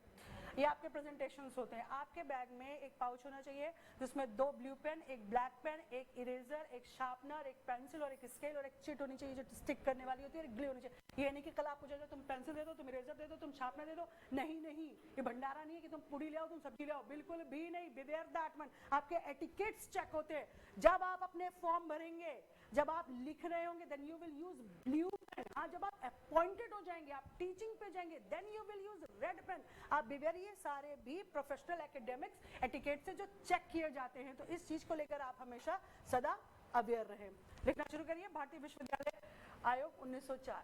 ये आपके प्रेजेंटेशंस होते हैं, आपके बैग में एक पाउच होना चाहिए जिसमें 2 ब्लू पेन, एक ब्लैक पेन, एक इरेजर, एक शार्पनर, एक पेंसिल और एक स्केल और एक चिट होनी चाहिए जो स्टिक करने वाली होती है, और एक ग्लू होनी चाहिए। ये नहीं कि कल आप पूछेगा तुम पेंसिल दे दो, तुम इरेजर दे दो, तुम शार्पनर दे दो, नहीं नहीं, ये भंडारा नहीं है कि तुम पूड़ी ले आओ, तुम सब्जी ले आओ, बिल्कुल भी नहीं। बिवेयर दैट वन, आपके एटिकेट्स चेक होते हैं। जब आप अपने फॉर्म भरेंगे, जब आप लिख रहे होंगे, then you will use blue pen. हाँ, जब आप अपॉइंटेड हो जाएंगे, आप टीचिंग पे जाएंगे, then you will use red pen. आप बिवेयर, ये सारे भी प्रोफेशनल एकेडमिक्स एटिकेट से जो चेक किए जाते हैं, तो इस चीज को लेकर आप हमेशा सदा अवेयर रहे। लिखना शुरू करिए, भारतीय विश्वविद्यालय आयोग 1904।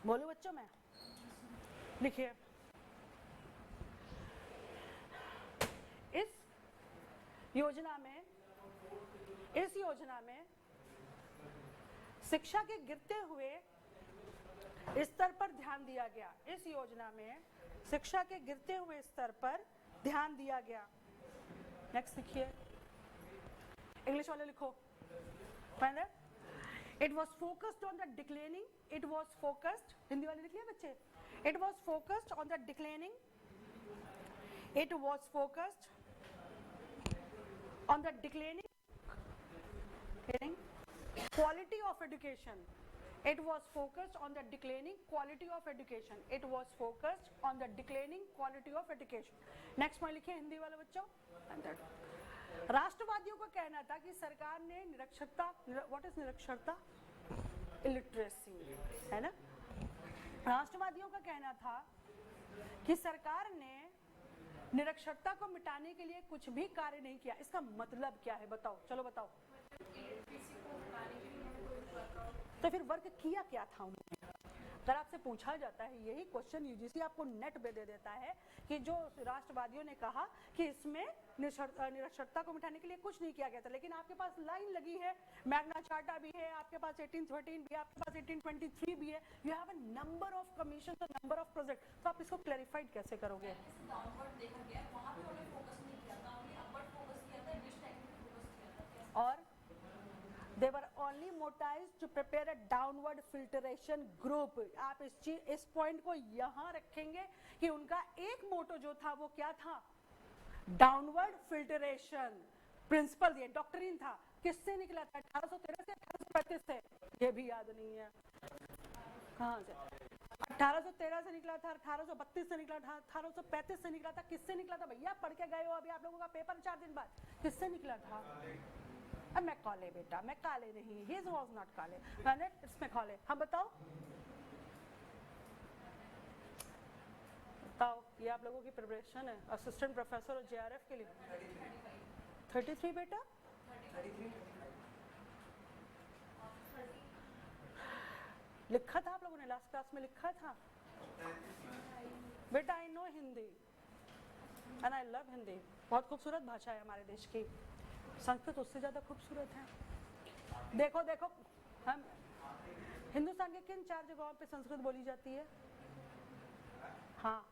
बोलो बच्चों, में लिखिए, इस योजना में शिक्षा के गिरते हुए स्तर पर ध्यान दिया गया। इस योजना में शिक्षा के गिरते हुए स्तर पर ध्यान दिया गया। नेक्स्ट लिखिए, इंग्लिश वाले लिखो। Final, it was focused on the declining, it was focused, Hindi वाले लिख लिया बच्चे, it was focused on the declining, it was focused on the declining quality of education. It was focused on the declining quality of education. It was focused on the declining quality of education. Next point लिखिए, हिंदी वाले बच्चों। राष्ट्रवादियों का कहना था कि सरकार ने निरक्षरता, व्हाट इज निरक्षरता, इलिटरेसी, है ना। राष्ट्रवादियों का कहना था कि सरकार ने निरक्षरता को मिटाने के लिए कुछ भी कार्य नहीं किया। इसका मतलब क्या है, बताओ, चलो बताओ। तो फिर वर्क किया क्या था उन्होंने? अगर आपसे पूछा जाता है यही क्वेश्चन, यूजीसी आपको नेट पे दे देता है कि जो राष्ट्रवादियों ने कहा कि इसमें निरक्षरता को मिटाने के लिए कुछ नहीं किया गया था, लेकिन आपके पास लाइन लगी है, मैग्ना चार्टा भी है, आपके पास 1813 भी है, आपके पास 1823 भी है, you have a number of commission, number of project, तो आप इसको क्लैरिफाइड कैसे करोगे? और they were only mobilized to prepare a downward filtration group. आप इस पॉइंट को यहाँ रखेंगे कि उनका एक मोटो जो था वो क्या था, डाउनवर्ड फिल्टरेशन प्रिंसिपल, ये डॉक्ट्रिन था। किससे निकला था, 1813 से 1835 से, ये भी याद नहीं है कहाँ से, 1813 से निकला था, 1832 से निकला था, 1835 से निकला था। किससे निकला था भैया, पढ़ के गए हो अभी आप लोगों का पेपर 4 दिन बाद, किससे निकला था? अब मैं काले बेटा, मैं काले नहीं, he was not काले, मैंने इसमें काले। हाँ बताओ, बताओ, ये आप लोगों की प्रिपरेशन है असिस्टेंट प्रोफेसर और जेआरएफ के लिए। 33 बेटा, 33 लिखा था आप लोगों ने, लास्ट क्लास में लिखा था बेटा। I know Hindi and I love Hindi, बहुत खूबसूरत भाषा है हमारे देश की। संस्कृत उससे ज्यादा खूबसूरत है। देखो देखो, हम हिंदुस्तान के किन 4 जगहों पे संस्कृत बोली जाती है? हाँ,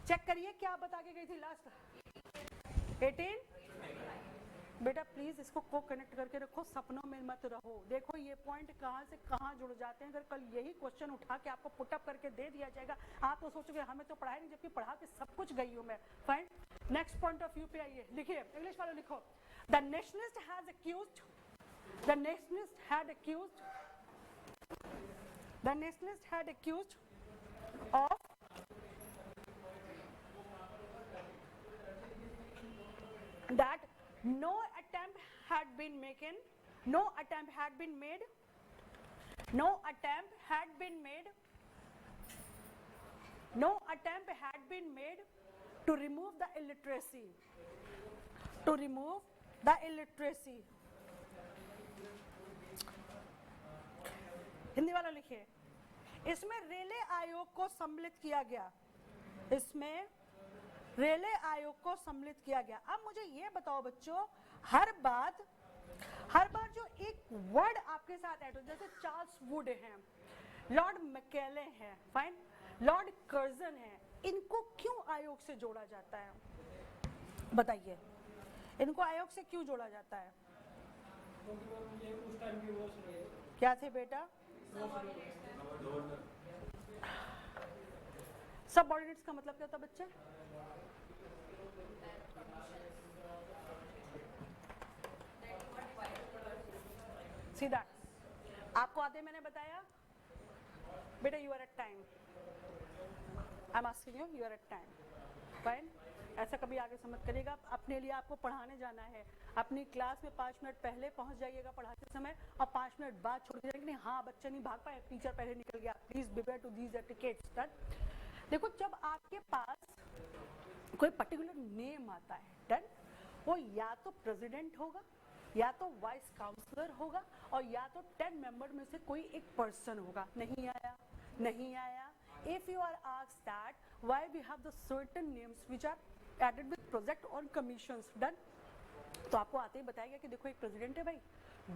चेक करिए क्या बता के गई थी लास्ट 18 बेटा प्लीज इसको को कनेक्ट करके रखो, सपनों में मत रहो। देखो ये पॉइंट कहाँ से कहाँ जुड़ जाते हैं। अगर कल यही क्वेश्चन उठा के आपको पुटअप करके दे दिया जाएगा, आप तो सोचोगे हमें तो पढ़ाया नहीं, जबकि पढ़ा के सब कुछ गई हूँ मैं। Fine, next point of view पे आइए, लिखिए इंग्लिश वाले लिखो, the nationalist has accused, the nationalist had accused, the nationalist had accused of that no attempt had been made, no attempt had been made, no attempt had been made, no attempt had been made to remove the illiteracy, to remove the illiteracy. Hindi वाला लिखिए, इसमें रेले आयोग को सम्मिलित किया गया, इसमें रेले आयोग को सम्मिलित किया गया। अब मुझे ये बताओ बच्चों, हर बार जो एक वर्ड आपके साथ ऐड हो, जैसे चार्ल्स वुड हैं, लॉर्ड मैकेले हैं, फाइन, लॉर्ड कर्जन है, इनको क्यों आयोग से जोड़ा जाता है? बताइए, इनको आयोग से क्यों जोड़ा जाता है? क्या थे बेटा? सबऑर्डिनेट्स का मतलब क्या होता है बच्चे? सीधा आपको आते मैंने बताया बेटा, you are at time, I am asking you, you are at time, fine. ऐसा कभी आगे समझ करिएगा, अपने लिए आपको पढ़ाने जाना है, अपनी क्लास में 5 मिनट पहले पहुंच जाइएगा पढ़ाते समय, और 5 मिनट बाद छोड़ दीजिएगा। नहीं हाँ बच्चा नहीं भाग पाया, टीचर पहले निकल गया, please beware to these etiquettes. देखो जब आपके पास कोई पर्टिकुलर नेम आता है, डन, वो या तो प्रेसिडेंट होगा, या तो वाइस काउंसलर होगा, और या तो 10 मेंबर में से कोई एक पर्सन होगा। नहीं आया, नहीं आया। If you are asked that why we have the certain names which are added with project on commissions, done, तो आपको आते ही बताएगा कि देखो एक प्रेसिडेंट है भाई,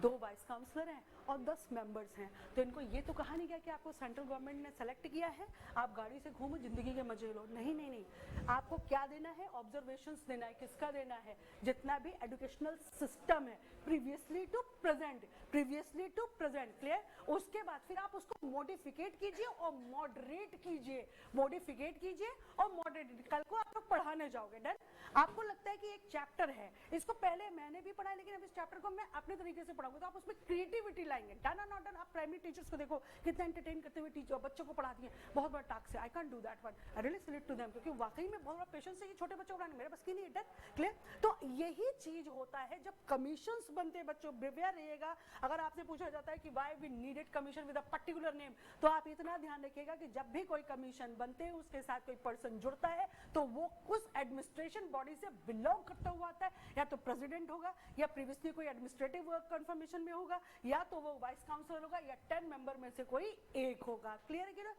2 वाइस काउंसलर हैं और 10 मेंबर्स हैं। तो इनको ये तो कहा नहीं गया कि आपको सेंट्रल गवर्नमेंट ने सेलेक्ट किया है, आप गाड़ी से घूमो जिंदगी के मजे लो। नहीं नहीं नहीं, आपको क्या देना है? ऑब्जर्वेशंस देना है। किसका देना है? जितना भी एजुकेशनल सिस्टम है, previously to present, previously to present, clear? उसके बाद फिर आप उसको मॉडिफिकेट कीजिए और मॉडरेट कीजिए, मॉडिफिकेट कीजिए और मॉडरेट। कल को आप लोग पढ़ाने जाओगे, डन। आपको लगता है कि एक चैप्टर है, इसको पहले मैंने भी पढ़ा, लेकिन अब इस चैप्टर को मैं अपने तरीके से पढ़ाऊंगा, तो आप उसमें क्रिएटिविटी लाएंगे। डन और नॉट डन? आप प्राइमरी टीचर्स को देखो कितना एंटरटेन करते हुए टीचर बच्चों को पढ़ाती हैं, बहुत बड़ा टास्क है। I can't do that one, I really salute to them, क्योंकि वाकई में बहुत बड़ा पेशेंस है ये छोटे बच्चों को पढ़ाने, मेरे बस की नहीं है। Done, clear? तो यही चीज होता है जब कमीशंस बनते हैं बच्चों, बिवेयर रहिएगा। अगर आपसे पूछा जाता है कि why we needed commission with a particular name, तो आप इतना ध्यान रखिएगा कि जब भी कोई कमीशन बनते हैं उसके साथ कोई पर्सन जुड़ता है तो वो उस एडमिनिस्ट्रेशन बॉडी से बिलोंग करता हुआ आता है, या तो प्रेसिडेंट होगा, या प्रीवियसली कोई एडमिनिस्ट्रेटिव वर्क कंफर्मेशन में होगा, या तो वो वाइस काउंसलर होगा, या 10 मेंबर में से कोई एक होगा। क्लियर है कि ना?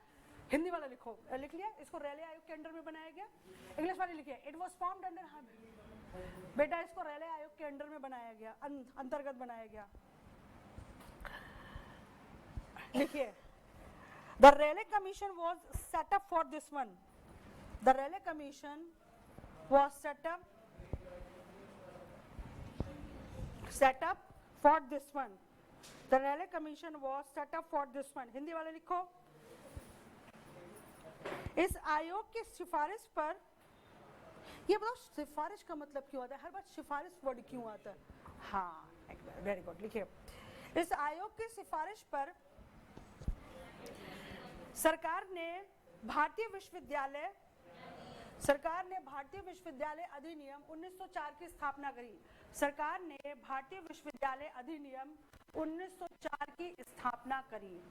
हिंदी वाला लिखो, लिख लिया? इसको रेले आयोग के अंडर में बनाया गया। इंग्लिश वाले लिखिए, इट वाज फॉर्म्ड अंडर, बेटा इसको रेले आयोग के अंडर में बनाया गया, अंतर्गत बनाया गया। लिखिए, the Rayleigh commission was set up for this one, the Rayleigh commission was set up for this one, the Raleigh Commission was set up for this one। Hindi वाले लिखो, इस आयोग की सिफारिश पर, ये बताओ सिफारिश का मतलब क्यों आता है? हर बार सिफारिश वर्ड क्यों आता है? हाँ, वेरी गुड, लिखिए, इस आयोग की सिफारिश पर सरकार ने भारतीय विश्वविद्यालय अधिनियम 1904 की स्थापना करी। सरकार ने भारतीय विश्वविद्यालय अधिनियम 1904 की स्थापना करी।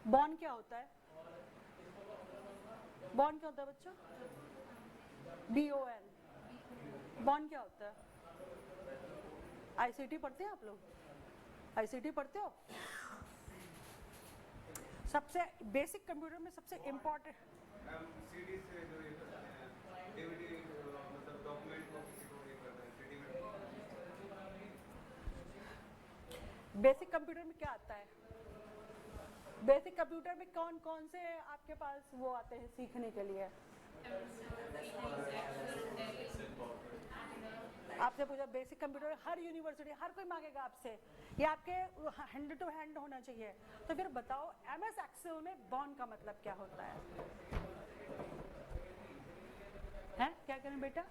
बॉन क्या होता है? बॉन क्या होता है बच्चों? BON, बॉन क्या होता है? ICT पढ़ते हैं आप लोग? ICT पढ़ते हो? सबसे बेसिक कंप्यूटर में सबसे इम्पोर्टेंट CD से जो ये करते हैं, DVD मतलब डॉक्यूमेंट को किसी को ये करते हैं, CD में। बेसिक कंप्यूटर में क्या आता है? बेसिक कंप्यूटर में कौन कौन से आपके पास वो आते हैं सीखने के लिए? आपसे पूछा बेसिक कंप्यूटर हर यूनिवर्सिटी हर कोई मांगेगा आपसे, ये आपके हैंड टू हैंड होना चाहिए। तो फिर बताओ एमएस एक्सेल में बॉन्ड का मतलब क्या होता है? हैं क्या करें बेटा?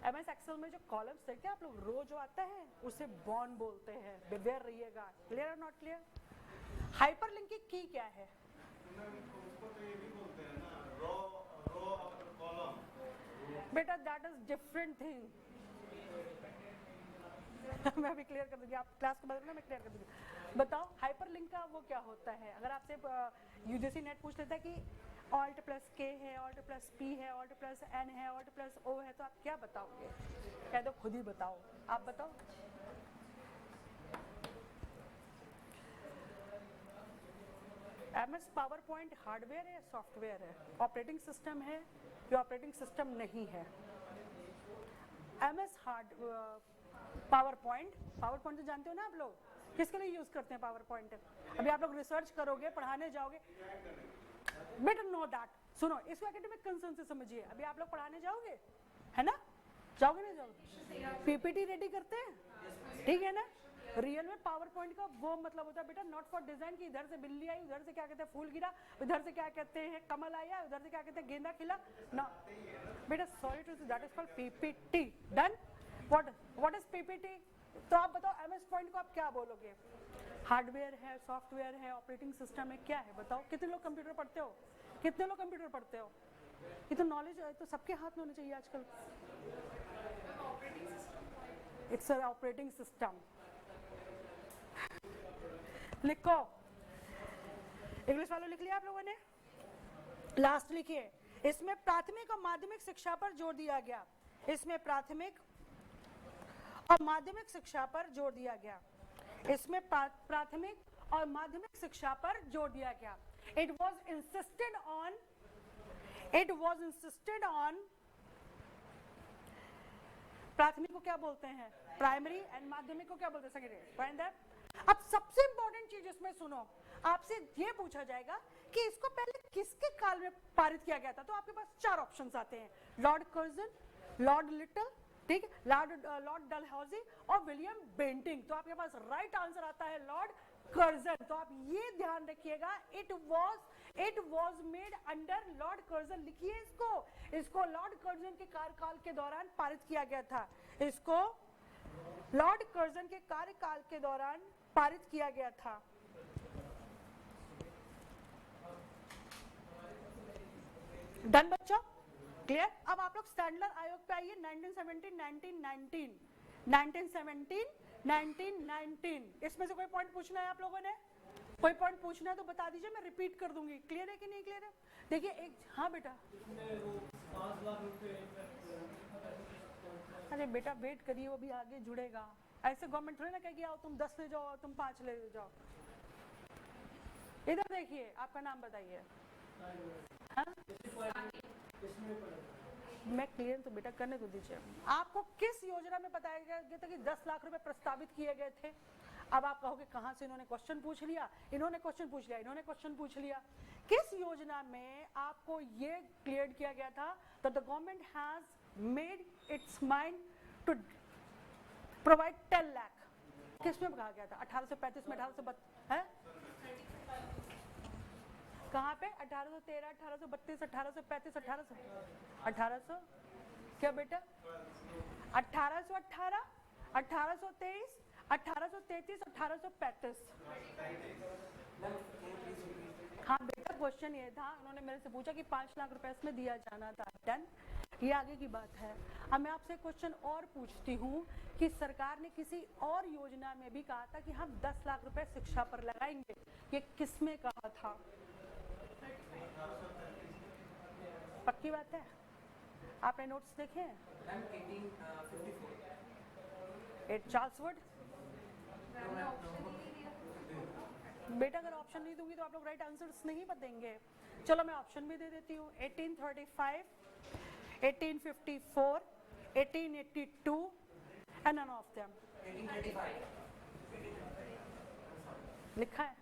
एमएस एक्सेल में जो कॉलम्स देखते हैं आप लोग, रो जो आता है उसे बॉन्ड बोलते हैं, बिवेयर रहिएगा। क्लियर और नॉट क्लियर? हाइपरलिंक की की क्या है? उसको तो ये भी बोलते हैं ना, रो और कॉलम। बेटा दैट इज डिफरेंट थिंग। मैं अभी क्लियर कर दूंगी, आप क्लास के बाद में मैं क्लियर कर दूंगी। बताओ हाइपरलिंक का वो क्या होता है? अगर आपसे यूजीसी नेट पूछ लेता है कि ऑल्ट प्लस के है, ऑल्ट प्लस पी है, ऑल्ट प्लस एन है, ऑल्ट प्लस ओ है, तो आप क्या बताओगे? कह दो खुद ही बताओ, आप बताओ। एमएस पावर पॉइंट हार्डवेयर है, सॉफ्टवेयर है, ऑपरेटिंग सिस्टम है या ऑपरेटिंग सिस्टम नहीं है? एमएस पावर पॉइंट तो जानते हो ना आप लोग, किसके लिए यूज करते हैं पावर पॉइंट? अभी आप लोग रिसर्च करोगे, पढ़ाने जाओगे, बेटर नो दैट। सुनो, इसको एकेडमिक कंसर्न से समझिए। अभी आप लोग पढ़ाने जाओगे, है ना? जाओगे ना जाओगे? पीपीटी रेडी करते हैं, ठीक है ना? रियल में पावर पॉइंट का वो मतलब होता है बेटा, नॉट फॉर डिजाइन की इधर से बिल्ली आई, उधर से क्या कहते हैं फूल गिरा, उधर से क्या कहते हैं कमल आया, उधर से क्या कहते हैं गेंदा खिला ना बेटा। सॉरी टू से, that is called PPT. Done? What is PPT? तो आप बताओ एमएस पॉइंट को आप क्या बोलोगे? हार्डवेयर है, सॉफ्टवेयर है, ऑपरेटिंग सिस्टम है, क्या है बताओ? कितने लोग कंप्यूटर पढ़ते हो? कितने लोग कंप्यूटर पढ़ते हो? ये तो नॉलेज तो सबके हाथ में होना चाहिए आजकल। It's a operating system. लिखो, इंग्लिश वालों लिख लिया आप लोगों ने? लास्ट लिखिए। इसमें प्राथमिक और माध्यमिक शिक्षा पर जोर दिया गया। इसमें प्राथमिक और माध्यमिक शिक्षा पर जोर दिया गया। इसमें प्राथमिक और माध्यमिक शिक्षा पर जोर दिया गया। It was insisted on प्राथमिक को क्या बोलते हैं? प्राइमरी, एंड माध्यमिक को क्या बोलते हैं? सेकेंडरी। Find that. अब सबसे इंपॉर्टेंट चीज इसमें सुनो, आपसे ये पूछा जाएगा कि इसको पहले किसके काल में पारित किया गया था? तो आपके पास चार ऑप्शंस आते हैं, लॉर्ड कर्जन, लॉर्ड लिटल, ठीक, लॉर्ड डलहौजी और विलियम बेंटिंग। तो आपके पास राइट आंसर आता है लॉर्ड कर्जन। तो आप ये ध्यान रखिएगा, it was made under Lord Curzon. लिखिए इसको लॉर्ड कर्जन के कार्यकाल के दौरान पारित किया गया था। इसको लॉर्ड कर्जन के कार्यकाल के दौरान पारित किया गया था। डन बच्चों? क्लियर? अब आप लोग स्टैंडर्ड आयोग पे आइए। 1919 इसमें से कोई पॉइंट पूछना है आप लोगों ने? कोई पॉइंट पूछना है तो बता दीजिए, मैं रिपीट कर दूंगी। क्लियर है कि नहीं क्लियर है? देखिए एक, हाँ बेटा, अरे बेटा वेट करिए, वो भी आगे जुड़ेगा। ऐसे गवर्नमेंट थोड़ी ना कहेगी आओ तुम 10 ले जाओ, तुम 5 ले जाओ। इधर देखिए, आपका नाम बताइए। मैं क्लियर तो बेटा करने तो दीजिए। आपको किस योजना में बताया गया था कि 10 लाख रुपए प्रस्तावित किए गए थे? अब आप कहोगे कहां से इन्होंने क्वेश्चन पूछ लिया, इन्होंने क्वेश्चन पूछ लिया, इन्होंने क्वेश्चन पूछ लिया। किस योजना में आपको ये क्लियर किया गया था that the government has made its mind to provide 10 lakh? किस में कहा गया था? 1835 में, 1832 है? कहाँ पे? 1813, 1832, 1835, 1800 क्या बेटा? 1818, 1823, 1833, 1835। हाँ बेटा, क्वेश्चन ये था, उन्होंने मेरे से पूछा कि 5 लाख रुपए इसमें दिया जाना था। डन? ये आगे की बात है। अब मैं आपसे क्वेश्चन और पूछती हूँ कि सरकार ने किसी और योजना में भी कहा था कि हम 10 लाख रुपए शिक्षा पर लगाएंगे, ये किसमें कहा था? पक्की बात है? आपने नोट्स देखे हैं? 1854। 8 चार्ल्स वुड? बेटा अगर ऑप्शन नहीं दूंगी तो आप लोग राइट आंसर्स नहीं देंगे। चलो मैं ऑप्शन भी दे देती हूँ। 1835, 1854, 1882 and none of them. 1835. लिखा है।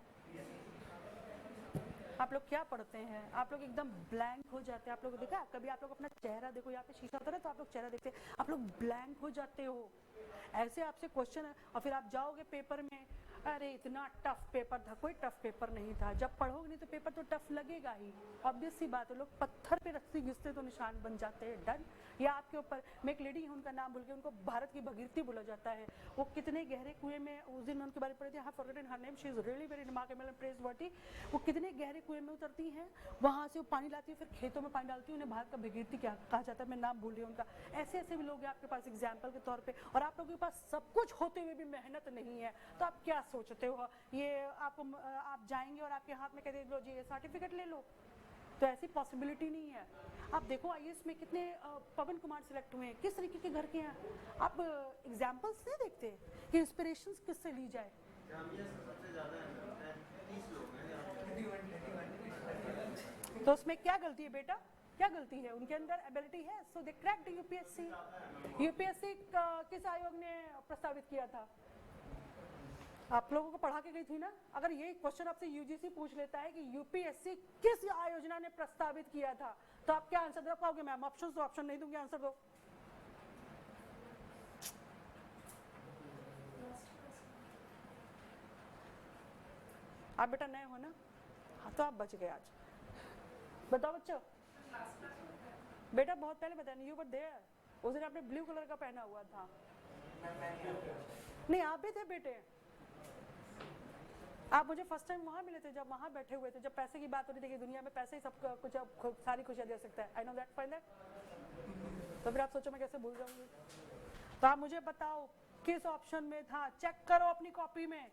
आप लोग क्या पढ़ते हैं? आप लोग एकदम ब्लैंक हो जाते हैं। आप लोग को देखा कभी आप लोग अपना चेहरा देखो, यहाँ पे शीशा होता है ना, तो आप लोग चेहरा देखते हैं, आप लोग ब्लैंक हो जाते हो। ऐसे आपसे क्वेश्चन है और फिर आप जाओगे पेपर में, अरे इतना टफ पेपर था। कोई टफ पेपर नहीं था। जब पढ़ोगे नहीं तो पेपर तो टफ लगेगा ही, ऑब्वियस सी बात है। लोग पत्थर पे रस्सी घिसते तो निशान बन जाते हैं। डन। या आपके ऊपर, मैं एक लेडी है, उनका नाम भूल गई, उनको भारत की भगीरथी बोला जाता है। वो कितने गहरे कुएं में, उस दिन उनके बारे में पढ़े थे, हाँ forgotten her name, she is really very remarkable and praiseworthy. वो कितने गहरे कुएं में उतरती हैं, वहाँ से वो पानी लाती है, फिर खेतों में पानी डालती है, उन्हें भारत का भगीरथी क्या कहा जाता है, मैं नाम भूल रही हूँ उनका। ऐसे ऐसे भी लोग हैं आपके पास एग्जाम्पल के तौर पर, और आप लोगों के पास सब कुछ होते हुए भी मेहनत नहीं है, तो आप क्या सोचते हो? ये आपको, आप जाएंगे और आपके हाथ में कह देंगे लो जी ये सर्टिफिकेट ले लो, तो ऐसी पॉसिबिलिटी नहीं है। आप देखो आईएएस में कितने पवन कुमार सिलेक्ट हुए हैं, किस तरीके के घर के हैं। आप एग्जाम्पल्स नहीं देखते कि इंस्पिरेशंस किससे ली जाए। सबसे ज़्यादा 30 लोग हैं यहाँ। तो उसमें क्या गलती है बेटा? क्या गलती है? उनके अंदर एबिलिटी है, सो दे क्रैक्ड यूपीएससी। यूपीएससी किस आयोग ने प्रस्तावित किया था? आप लोगों को पढ़ा के गई थी ना। अगर ये क्वेश्चन आपसे यूजीसी पूछ लेता है कि यूपीएससी किस आयोजना ने प्रस्तावित किया था, तो आप क्या आंसर दे पाओगे? मैम ऑप्शन तो ऑप्शन नहीं दूंगी, आंसर दो। आप बेटा नए हो ना, हाँ तो आप बच गए आज। बताओ बच्चों। बेटा बहुत पहले बताया, यू वर देयर। उस दिन आपने ब्लू कलर का पहना हुआ था। नहीं आप भी थे बेटे। आप मुझे फर्स्ट टाइम वहाँ मिले थे, जब वहाँ बैठे हुए थे, जब पैसे की बात हो रही थी कि दुनिया में पैसे ही सब कुछ, सारी खुशियाँ दे सकता है। I know that, fine that. तो फिर आप सोचो मैं कैसे भूल जाऊंगी? तो आप मुझे बताओ किस ऑप्शन में था, चेक करो अपनी कॉपी में।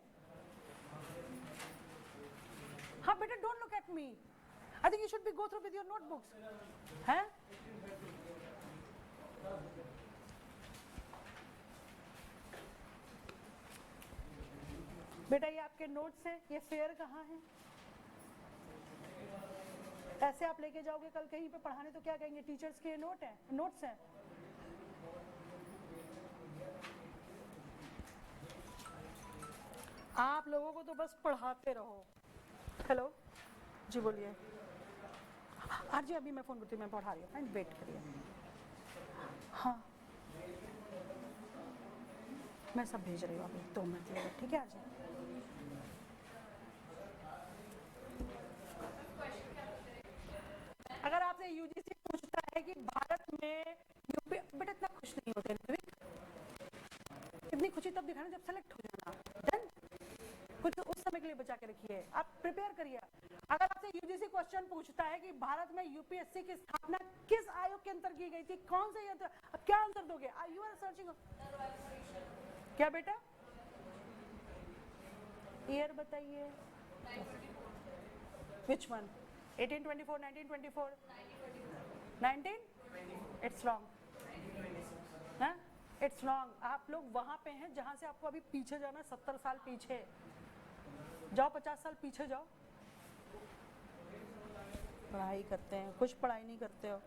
हाँ बेटा don't look at me, I think you should be go through with your notebooks. हैं? बेटा ये आपके नोट्स हैं, ये फेयर कहाँ है? ऐसे आप लेके जाओगे कल कहीं पे पढ़ाने तो क्या कहेंगे? टीचर्स के नोट हैं, नोट्स हैं। आप लोगों को तो बस पढ़ाते रहो। हेलो जी बोलिए। आज जी अभी मैं फोन करती हूँ, मैं पढ़ा रही हूँ, फ्रेंड वेट करिए। हाँ मैं सब भेज रही हूँ अभी 2 मिनट लगे, ठीक है? आज अगर आपसे यूजीसी पूछता है कि भारत में यूपी, बेटा इतना खुश नहीं होते, इतनी खुशी तब दिखाना जब सेलेक्ट हो जाना। देन कुछ उस समय के लिए बचा के रखिए, आप प्रिपेयर करिए। अगर आपसे यूजीसी क्वेश्चन पूछता है कि भारत में यूपीएससी की स्थापना किस आयोग के अंतर की गई थी, कौन से यंत्र, अब क्या आंसर दोगे? You are searching. क्या बेटा? ईयर बताइए। Which one? 1824, 1924, 19? It's wrong. हाँ इट्स रॉन्ग। आप लोग वहां पे हैं जहां से आपको अभी पीछे जाना, 70 साल पीछे जाओ, 50 साल पीछे जाओ। पढ़ाई करते हैं, कुछ पढ़ाई नहीं करते हो।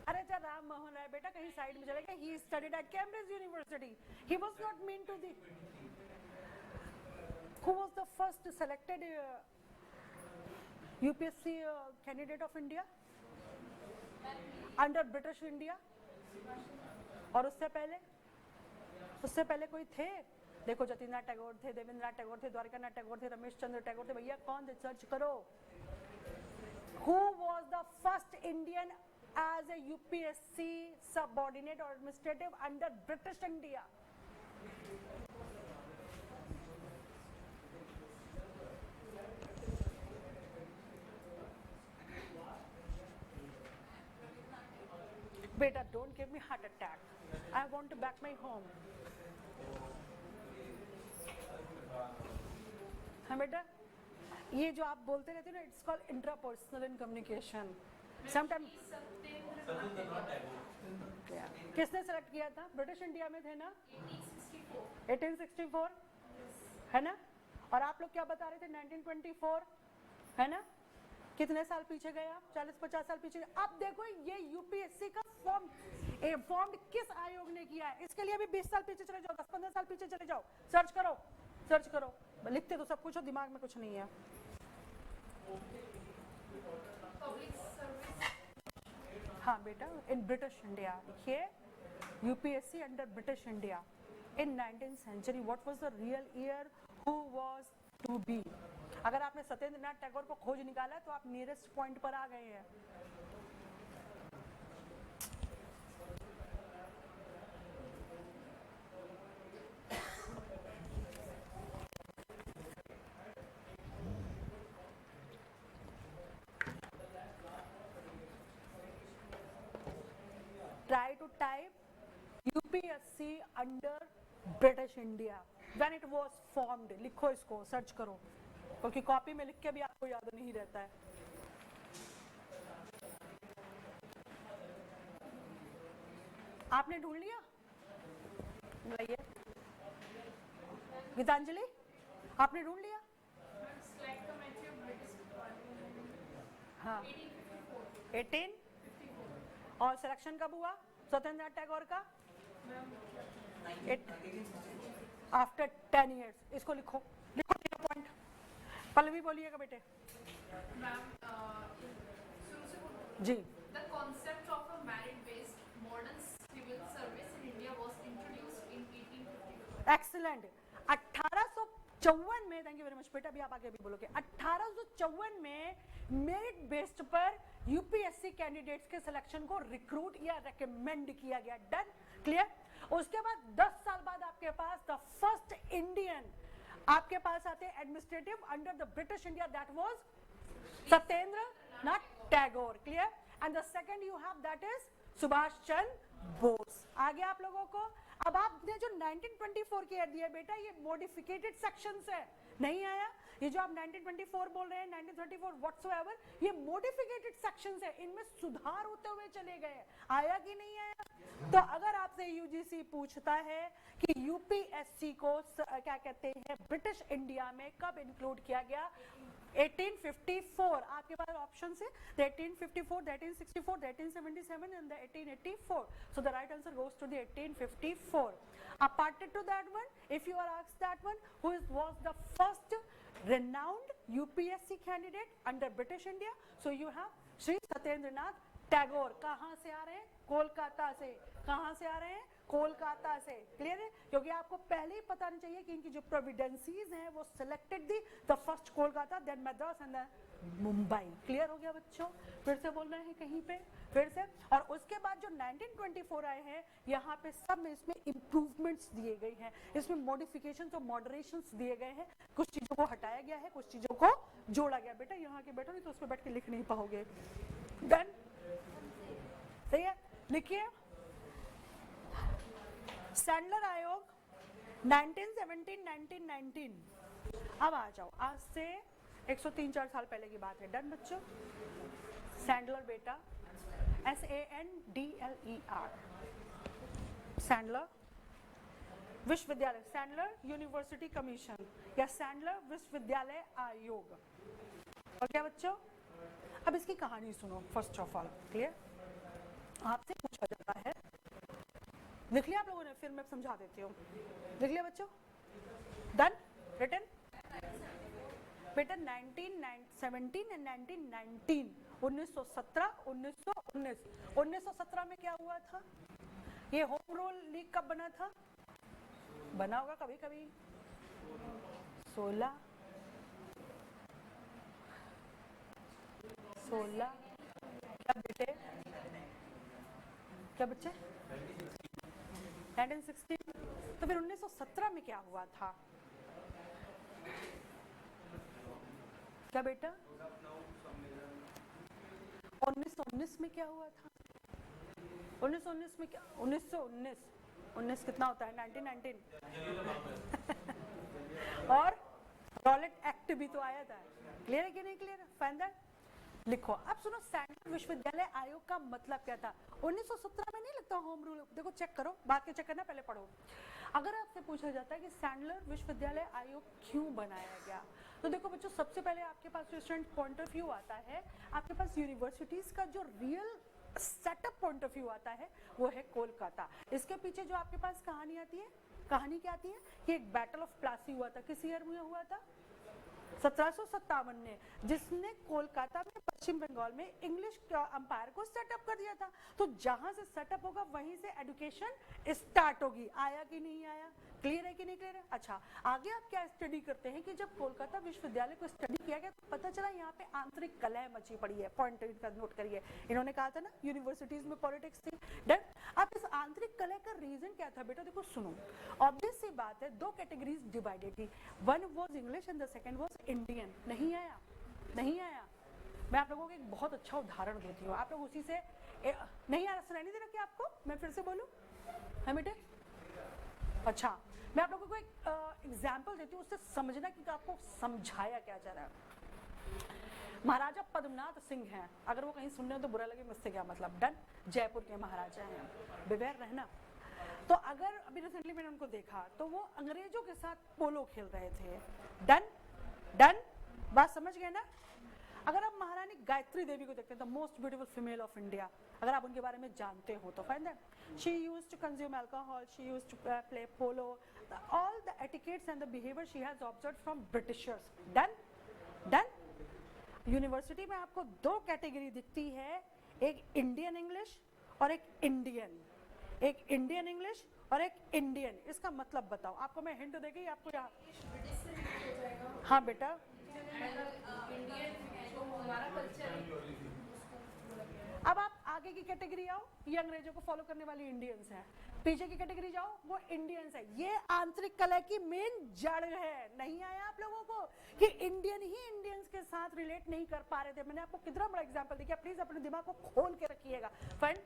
अरे अच्छा राम मोहन राय बेटा कहीं साइड में चले गए। He studied at Cambridge university. He was not mean to the. Who was the first selected UPSC candidate of India under British India? और उससे पहले कोई थे? देखो जतिन्द्रनाथ टैगोर थे, देवेंद्रनाथ टैगोर थे, द्वारकानाथ टैगोर थे, रमेश चंद्र टैगोर थे। भैया कौन थे? सर्च करो। Who was the first Indian as a UPSC subordinate or administrative under British India? Beta, don't give me heart attack. I want to back my home. हाँ बेटा, ये जो आप बोलते रहते हो ना, it's called intrapersonal in communication sometime. किसने सेलेक्ट किया था? ब्रिटिश इंडिया में थे ना 1864 है ना, और आप लोग क्या बता रहे थे 1924 है ना, कितने साल पीछे गए आप? 40-50 साल पीछे गए। अब देखो ये यूपीएससी का फॉर्म किस आयोग ने किया है, इसके लिए अभी 20 साल पीछे चले जाओ, 10-15 साल पीछे चले जाओ, सर्च करो। लिखते तो सब कुछ हो, दिमाग में कुछ नहीं है। हाँ बेटा, इन ब्रिटिश इंडिया देखिए, UPSC under British India in 19th century, what was the real year, who was to be। अगर आपने सत्येंद्र नाथ टैगोर को खोज निकाला तो आप नियरेस्ट पॉइंट पर आ गए हैं। Try to type UPSC under British India when it was formed। लिखो इसको, सर्च करो, क्योंकि कॉपी में लिख के भी आपको याद नहीं रहता है। आपने ढूंढ लिया? लाइए गीतांजलि, आपने ढूंढ लिया? हाँ 18 और सिलेक्शन कब हुआ सत्येंद्र नाथ टैगोर का? After 10 years। इसको लिखो 0 पॉइंट। पल्लवी बोलिएगा बेटे। जी। The concept of a merit-based modern civil service in India was introduced in 1854. Excellent. 1854 में, थैंक यू वेरी मच बेटा, अभी आप आगे भी बोलोगे। 1854 में मेरिट बेस्ड पर यूपीएससी कैंडिडेट्स के सिलेक्शन को रिक्रूट या रेकमेंड किया गया। Done, clear. उसके बाद 10 साल बाद आपके पास द फर्स्ट इंडियन आपके पास आते administrative under the British India, that was Satyendra Nath Tagore, clear. And the second you have that is Subhash Chandra Bose. आगे आप लोगों को अब आपने जो 1924 कह दिया बेटा, ये मॉडिफिकेटेड सेक्शंस है, नहीं आया। ये जो आप 1924 बोल रहे हैं, 1934 व्हाटसोएवर, ये मॉडिफिकेटेड सेक्शंस है, इनमें सुधार होते हुए चले गए। आया कि नहीं आया? तो अगर आपसे यूजीसी पूछता है कि यूपीएससी को क्या कहते हैं ब्रिटिश इंडिया में कब इंक्लूड किया गया, 1854 आपके पास ऑप्शन है, the 1854, the 1864, the 1877 and the 1884. So the right answer goes to the 1854. Apart to that one, if you are asked that one, who was the first renowned UPSC candidate under British India? So you have Shri Satyendra Nath Tagore। कहाँ से आ रहे हैं? कोलकाता से। कहाँ से आ रहे हैं? कोलकाता से, क्लियर है। क्योंकि आपको पहले ही पता नहीं चाहिए कि इनकी जो प्रोविडेंसीज हैं वो selected the the first Kolkata, then Madras and Mumbai. Clear हो गया बच्चों? फिर से बोलना है कहीं पे, फिर से। और उसके बाद जो 1924 आए हैं, यहाँ पे सब में इसमें इम्प्रूवमेंट्स दिए गए हैं, इसमें मॉडिफिकेशंस और मॉडरेशंस दिए गए हैं। कुछ चीजों को हटाया गया है, कुछ चीजों को जोड़ा गया। बेटा यहाँ के बैठो, नहीं तो उस पर बैठ के लिख नहीं पाओगे। डन, सही है, लिखिए। सैंडलर आयोग 1917-1919। अब आ जाओ, आज से 103-4 साल पहले की बात है। डन बच्चों। सैंडलर बेटा, SANDLER, सैंडलर विश्वविद्यालय, सैंडलर यूनिवर्सिटी कमीशन या सैंडलर विश्वविद्यालय आयोग। और क्या बच्चों, अब इसकी कहानी सुनो। फर्स्ट ऑफ ऑल, क्लियर, आपसे पूछा जाता है, लिख लिया आप लोगों ने? फिर मैं समझा देती हूँ। लिख लिया बच्चों? डन, रिटन बेटा। 1917 एंड 1919, 1917, 1919। 1917 में क्या हुआ था? ये होम रूल लीग कब बना था? बना होगा कभी कभी 16 क्या बेटे, क्या बच्चे? 1916। तो फिर 1917 में क्या हुआ था? क्या बेटा? 1919 में क्या हुआ था? 1919 में क्या? 1919 कितना होता है? 1919 और रॉलेट एक्ट भी तो आया था, क्लियर है कि नहीं क्लियर? Fine that. लिखो अब सुनो, सैंडलर विश्वविद्यालय आयोग का मतलब क्या था? 1917 में नहीं लगता होम रूल, देखो चेक करो, बात के चेक करना, पहले पढ़ो। अगर आपसे पूछा जाता है कि सैंडलर विश्वविद्यालय आयोग क्यों बनाया गया, तो देखो बच्चों, सबसे पहले आपके पास जो स्टूडेंट पॉइंट ऑफ व्यू आता है, आपके पास यूनिवर्सिटीज का जो real setup point of view आता है वो है कोलकाता। इसके पीछे जो आपके पास कहानी आती है, कहानी क्या आती है कि एक बैटल ऑफ प्लासी हुआ था। किस ईयर में हुआ था? 1757 में, जिसने कोलकाता में पश्चिम बंगाल में इंग्लिश अंपायर को सेटअप कर दिया था। तो जहां से सेटअप होगा वहीं से एजुकेशन स्टार्ट होगी। आया कि नहीं आया? क्लियर है कि नहीं क्लियर है? अच्छा, आगे आप क्या स्टडी करते हैं कि जब कोलकाता विश्वविद्यालय को स्टडी किया गया तो पता चला यहाँ पे आंतरिक कलह मची पड़ी है। पॉइंट का नोट करिए, इन्होंने कहा था ना यूनिवर्सिटीज में पॉलिटिक्स थी। डन। अब इस आंतरिक कलह का रीजन क्या था बेटा? देखो सुनो, ऑब्वियस सी बात है, दो कैटेगरीज डिवाइडेड थी, one was English and the second was Indian. नहीं आया? नहीं आया? मैं आप लोगों को एक बहुत अच्छा उदाहरण देती हूँ, आप लोग उसी से नहीं आ रहा, सुनाई नहीं दे रहा क्या आपको? मैं फिर से बोलूं है बेटे? अच्छा, मैं आप लोगों को एक एग्जाम्पल देती हूँ, उससे समझना कि आपको समझाया क्या जा रहा है। महाराजा पद्मनाथ सिंह हैं, अगर वो कहीं सुन रहे हो तो बुरा लगे मुझसे क्या मतलब। डन। जयपुर के महाराजा हैं, बेवैर रहना। तो अगर अभी रिसेंटली मैंने उनको देखा तो वो अंग्रेजों के साथ पोलो खेल रहे थे। डन। डन। बात समझ गए ना? अगर आप महारानी गायत्री देवी को देखते हैं, the most beautiful female of India, अगर आप उनके बारे में जानते हो तो fine that she used to consume alcohol, she used to play polo, all the etiquettes and the behavior she has observed from Britishers. Done? Done? University में आपको दो कैटेगरी दिखती है, एक इंडियन इंग्लिश और एक इंडियन, एक इंडियन इंग्लिश और एक इंडियन। इसका मतलब बताओ, आपको मैं हिंट देगी आपको यहाँ। हाँ बेटा, अब आप आगे की कैटेगरी आओ, ये अंग्रेजों को फॉलो करने वाली इंडियंस हैं। पीछे की कैटेगरी जाओ, वो इंडियंस है। ये आंतरिक कलह की मेन जड़ है। नहीं आया आप लोगों को कि इंडियन ही इंडियंस के साथ रिलेट नहीं कर पा रहे थे? मैंने आपको कितना बड़ा एग्जांपल दिया, प्लीज अपने दिमाग को खोल के रखिएगा। फ्रेंड,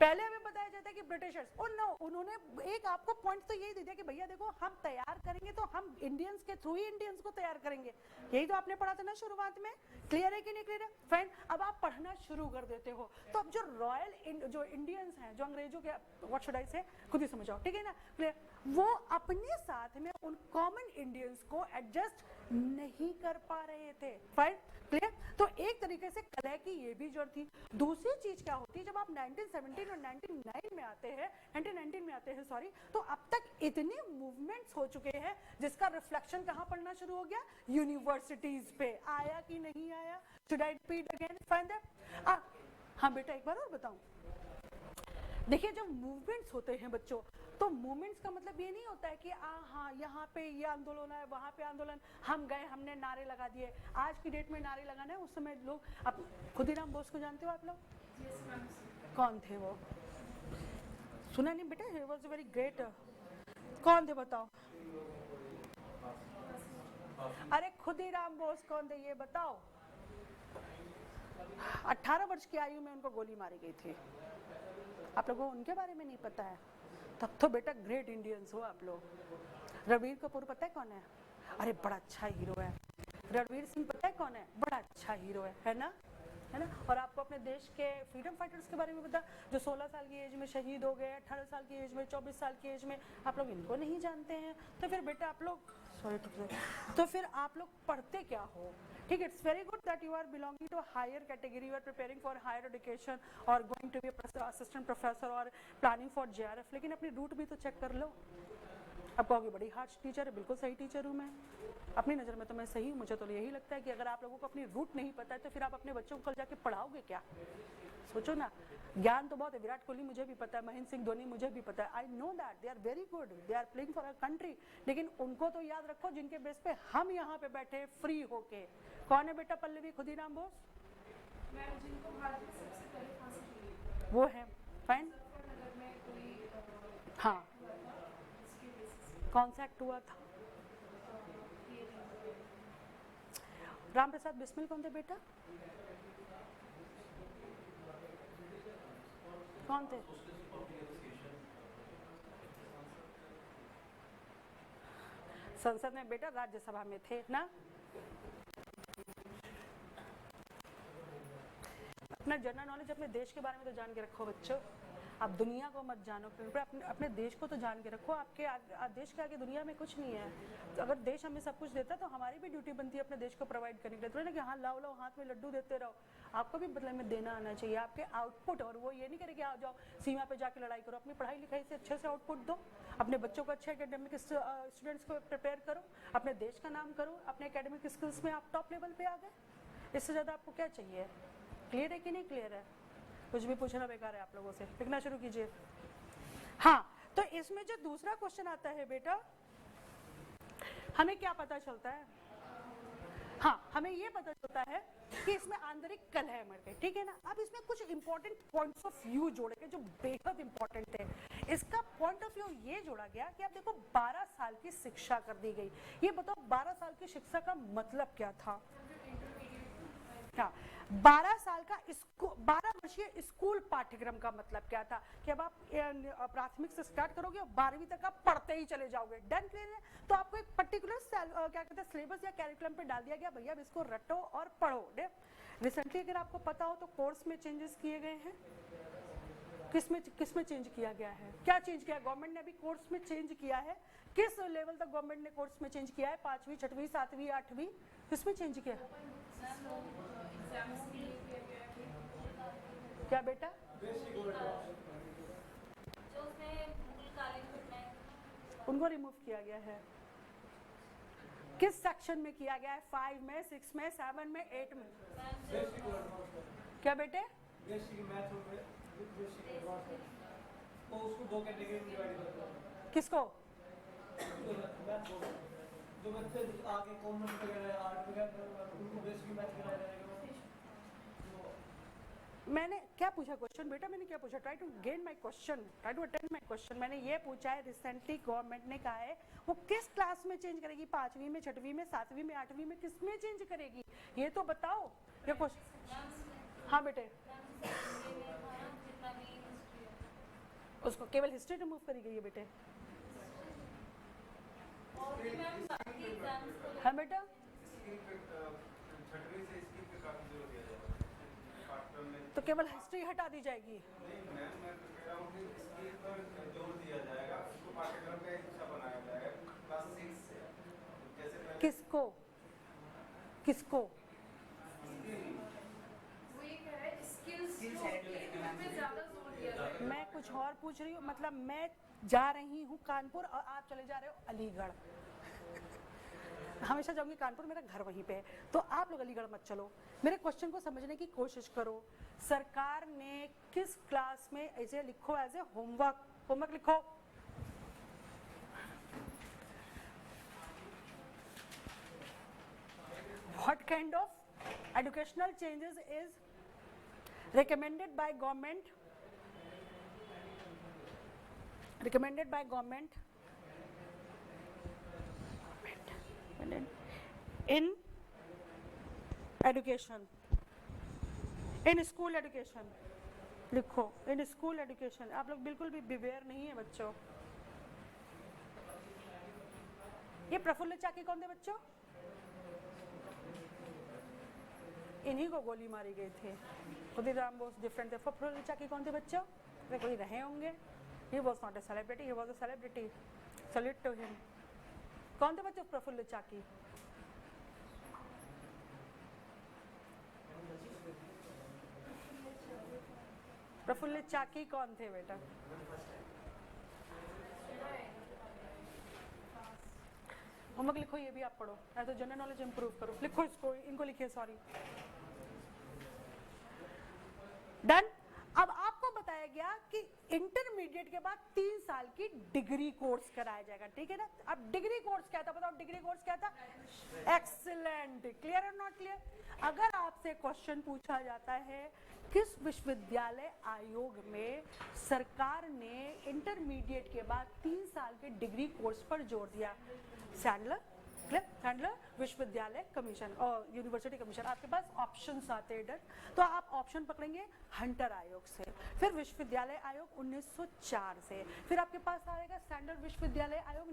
पहले हमें बताया जाता है कि ब्रिटिशर्स, ओ नो, उन्होंने एक आपको पॉइंट तो यही दे दिया कि भैया देखो, हम तैयार करेंगे तो हम इंडियंस के थ्रू ही इंडियंस को तैयार करेंगे। यही तो आपने पढ़ा था ना शुरुआत में। क्लियर है कि नहीं क्लियर है? फ्रेंड, अब आप पढ़ना शुरू कर देते हो तो अब जो रॉयल जो इंडियंस हैं, जो अंग्रेजों के, व्हाट शुड आई से, खुद ही समझाओ, ठीक है ना? क्लियर? वो अपने साथ में उन कॉमन इंडियंस को एडजस्ट नहीं कर पा रहे थे। फाइन? क्लियर? तो एक तरीके से कलह की ये भी जड़ थी। दूसरी चीज क्या होती है, जब आप 1917 और 1919 में आते हैं, 1919 में आते हैं सॉरी, तो अब तक इतने मूवमेंट्स हो चुके हैं जिसका रिफ्लेक्शन कहाँ पड़ना शुरू हो गया? यूनिवर्सिटीज पे। आया कि नहीं आया? Should I repeat again? Fine that? हाँ बेटा, एक बार और बताऊं। देखिए, जब मूवमेंट्स होते हैं बच्चों, तो मूवमेंट्स का मतलब ये नहीं होता है कि हाँ यहाँ पे ये आंदोलन है, वहाँ पे आंदोलन, हम गए, हमने नारे लगा दिए। आज की डेट में नारे लगाना है, उस समय लोग, अब खुदीराम बोस को जानते हो आप लोग? कौन थे वो? सुना नहीं बेटा? He was very great. कौन थे बताओ? अरे खुदीराम बोस कौन थे ये बताओ? 18 वर्ष की आयु में उनको गोली मारी गई थी। आप लोगों को उनके बारे में नहीं पता है? तब तो बेटा ग्रेट इंडियंस हो आप लोग। रणवीर कपूर पता है कौन है? अरे बड़ा अच्छा हीरो है। रणवीर सिंह पता है कौन है? बड़ा अच्छा हीरो है ना? है ना? और आपको अपने देश के फ्रीडम फाइटर्स के बारे में पता, जो 16 साल की एज में शहीद हो गए, 18 साल की एज में, 24 साल की एज में, आप लोग इनको नहीं जानते हैं? तो फिर बेटा आप लोग, सॉरी तो फिर आप लोग पढ़ते क्या हो? ठीक है, it's very good that you are belonging to higher category, you are preparing for higher education और going to be assistant professor और प्लानिंग फॉर JRF, लेकिन अपनी रूट भी तो चेक कर लो। अब कहोगे बड़ी हार्श टीचर है, बिल्कुल सही टीचर हूँ मैं, अपनी नज़र में तो मैं सही हूँ। मुझे तो यही लगता है कि अगर आप लोगों को अपनी रूट नहीं पता है तो फिर आप अपने बच्चों को कल जाके पढ़ाओगे क्या? सोचो ना। ज्ञान तो बहुत है, विराट कोहली मुझे भी पता है, महेंद्र सिंह धोनी मुझे भी पता है, I know that they are very good, they are playing for a country, लेकिन उनको तो याद रखो जिनके बेस पे हम यहाँ पे बैठे फ्री होके। कौन है बेटा पल्लवी खुदीराम बोस? जिनको भारत में सबसे पहले फांसी दी, वो है। फाइन? मुजफ्फरनगर में कोई हाँ, इसके बेसिस कौन सा एक्ट हुआ था? राम प्रसाद बिस्मिल कौन थे बेटा? कौन थे? संसद में बेटा, राज्यसभा में थे ना? जनरल नॉलेज अपने देश के बारे में तो जान के रखो बच्चों, आप दुनिया को मत जानो, पर अपने देश को तो जान के रखो। आपके देश के आगे दुनिया में कुछ नहीं है। तो अगर देश हमें सब कुछ देता तो हमारी भी ड्यूटी बनती है अपने देश को प्रोवाइड करने के लिए, थोड़ी ना कि हाँ लाओ लाओ हाथ में लड्डू देते रहो। आपको भी बदले में देना आना चाहिए, आपके आउटपुट। और वो ये नहीं करे कि आ जाओ सीमा पे जाके लड़ाई करो, अपनी पढ़ाई लिखाई से अच्छे से आउटपुट दो, अपने बच्चों को अच्छे एकेडमिक स्टूडेंट्स को प्रिपेयर करो, अपने देश का नाम करो, अपने एकेडमिक स्किल्स में आप टॉप लेवल पे आ गए। इससे ज़्यादा आपको क्या चाहिए? क्लियर है कि नहीं क्लियर है? कुछ भी पूछना बेकार है आप लोगों से, लिखना शुरू कीजिए। हाँ, तो इसमें जो दूसरा क्वेश्चन आता है बेटा, हमें क्या पता चलता है? हाँ, हमें ये पता चलता है कि इसमें आंतरिक कलह है मर गए, ठीक है ना। अब इसमें कुछ इंपॉर्टेंट पॉइंट्स ऑफ व्यू जोड़े गए जो बेहद इंपॉर्टेंट थे। इसका पॉइंट ऑफ व्यू ये जोड़ा गया कि आप देखो 12 साल की शिक्षा कर दी गई। ये बताओ 12 साल की शिक्षा का मतलब क्या था? हाँ, 12 साल का 12 वर्षीय स्कूल पाठ्यक्रम का मतलब क्या था कि अब आप प्राथमिक से स्टार्ट करोगे और 12वीं तक आप पढ़ते ही चले जाओगे। डन, क्लियर है? तो आपको एक पर्टिकुलर क्या कहते हैं सिलेबस या कैरिकुलम पे डाल दिया गया, भैया अब इसको रटो और पढ़ो। रिसेंटली अगर आपको पता हो तो कोर्स में चेंजेस किए गए हैं। किसमें चेंज किया गया है? क्या चेंज किया? गवर्नमेंट ने अभी कोर्स में चेंज किया है। किस लेवल तक गवर्नमेंट ने कोर्स में चेंज किया है? 5वीं, 6वीं, 7वीं, 8वीं, किसमें चेंज किया? क्या बेटा? उनको रिमूव किया गया है। किस सेक्शन में किया गया है? 5 में, 6 में, 7 में, 8 में? क्या बेटे? किसको? जो बच्चे आगे कॉमर्स वगैरह आर्ट वगैरह उनको बेसिक मैथ कराया जाएगा। मैंने क्या पूछा क्वेश्चन बेटा? मैंने क्या पूछा? Try to gain my question, try to attend my question. मैंने ये पूछा है रिसेंटली गवर्नमेंट ने कहा है वो किस क्लास में चेंज करेगी? 5वीं में, 6वीं में, 7वीं में, 8वीं में, किस में चेंज करेगी? ये तो बताओ। ये क्वेश्चन। हाँ बेटे, उसको केवल हिस्ट्री रिमूव करी गई है बेटे। हाँ बेटा, तो केवल हिस्ट्री हटा दी जाएगी। किसको? किसको? वो ये कह रहा है स्किल्स पे ज्यादा जोर दिया जाए। मैं कुछ और पूछ रही हूँ, मतलब मैं जा रही हूँ कानपुर और आप चले जा रहे हो अलीगढ़। हमेशा जाऊंगी कानपुर, मेरा घर वहीं पे है, तो आप लोग अलीगढ़ मत चलो। मेरे क्वेश्चन को समझने की कोशिश करो। सरकार ने किस क्लास में ऐसे लिखो, एज ए होमवर्क लिखो। What kind of educational changes is recommended by government? Recommended by government in education, in school education लिखो, in school education। आप लोग बिल्कुल भी बिवेयर नहीं है बच्चों। ये प्रफुल्ल चाकी कौन थे बच्चों? इन्हीं को गोली मारी गई थी। खुदीराम बोस डिफरेंट थे। प्रफुल्ल चाकी कौन थे बच्चों? कोई रहे होंगे। He was not a celebrity, he was a celebrity. Salute to him. कौन थे बच्चों प्रफुल्ल चाकी? प्रफुल्ल चाकी कौन थे बेटा? होमवर्क लिखो, ये भी आप पढ़ो, या तो जनरल नॉलेज इंप्रूव करो। लिखो इसको, इनको लिखिए, सॉरी। डन। अब आपको बताया गया कि इंटरमीडिएट के बाद 3 साल की डिग्री कोर्स कराया जाएगा, ठीक है ना। अब डिग्री कोर्स क्या था बताओ? डिग्री कोर्स क्या था? एक्सीलेंट। क्लियर और नॉट क्लियर? अगर आपसे क्वेश्चन पूछा जाता है किस विश्वविद्यालय आयोग में सरकार ने इंटरमीडिएट के बाद 3 साल के डिग्री कोर्स पर जोर दिया? सैंडलर, सैंडलर विश्वविद्यालय कमीशन और यूनिवर्सिटी कमीशन। आपके पास ऑप्शंस आते हैं इधर, तो आप ऑप्शन पकड़ेंगे हंटर आयोग से, फिर विश्वविद्यालय आयोग 1904 से, फिर आपके पास आएगा सैंडलर विश्वविद्यालय आयोग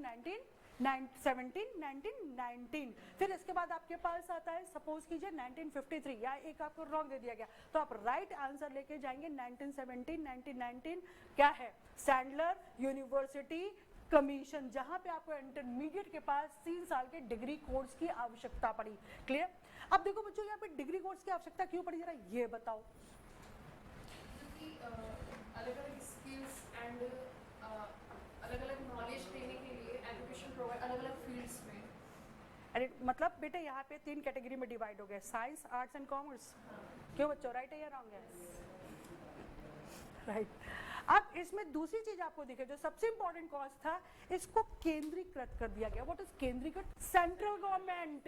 1919, फिर इसके बाद आपके पास आता है सपोज कीजिए 1953, या एक आपको रॉन्ग दे दिया गया तो आप राइट आंसर लेके जाएंगे 1917, 1919 क्या है, सैंडलर यूनिवर्सिटी कमीशन, जहां पे आपको इंटरमीडिएट के पास 3 साल के डिग्री कोर्स की आवश्यकता पड़ी। क्लियर? अब देखो बच्चों यहाँ पे डिग्री कोर्स की आवश्यकता क्यों पड़ी, जरा ये बताओ। क्योंकि अलग-अलग स्किल्स एंड अलग-अलग नॉलेज देने के लिए एजुकेशन प्रोवाइड अलग-अलग फील्ड्स में। अरे मतलब बेटे यहाँ पे 3 कैटेगरी में डिवाइड हो गए, साइंस, आर्ट्स एंड कॉमर्स। क्यों बच्चों, राइट है या रॉन्ग है? राइट। अब इसमें दूसरी चीज आपको दिखे, जो सबसे इंपॉर्टेंट कॉज था, इसको केंद्रीकृत कर दिया गया। व्हाट इज केंद्रीकृत? सेंट्रल गवर्नमेंट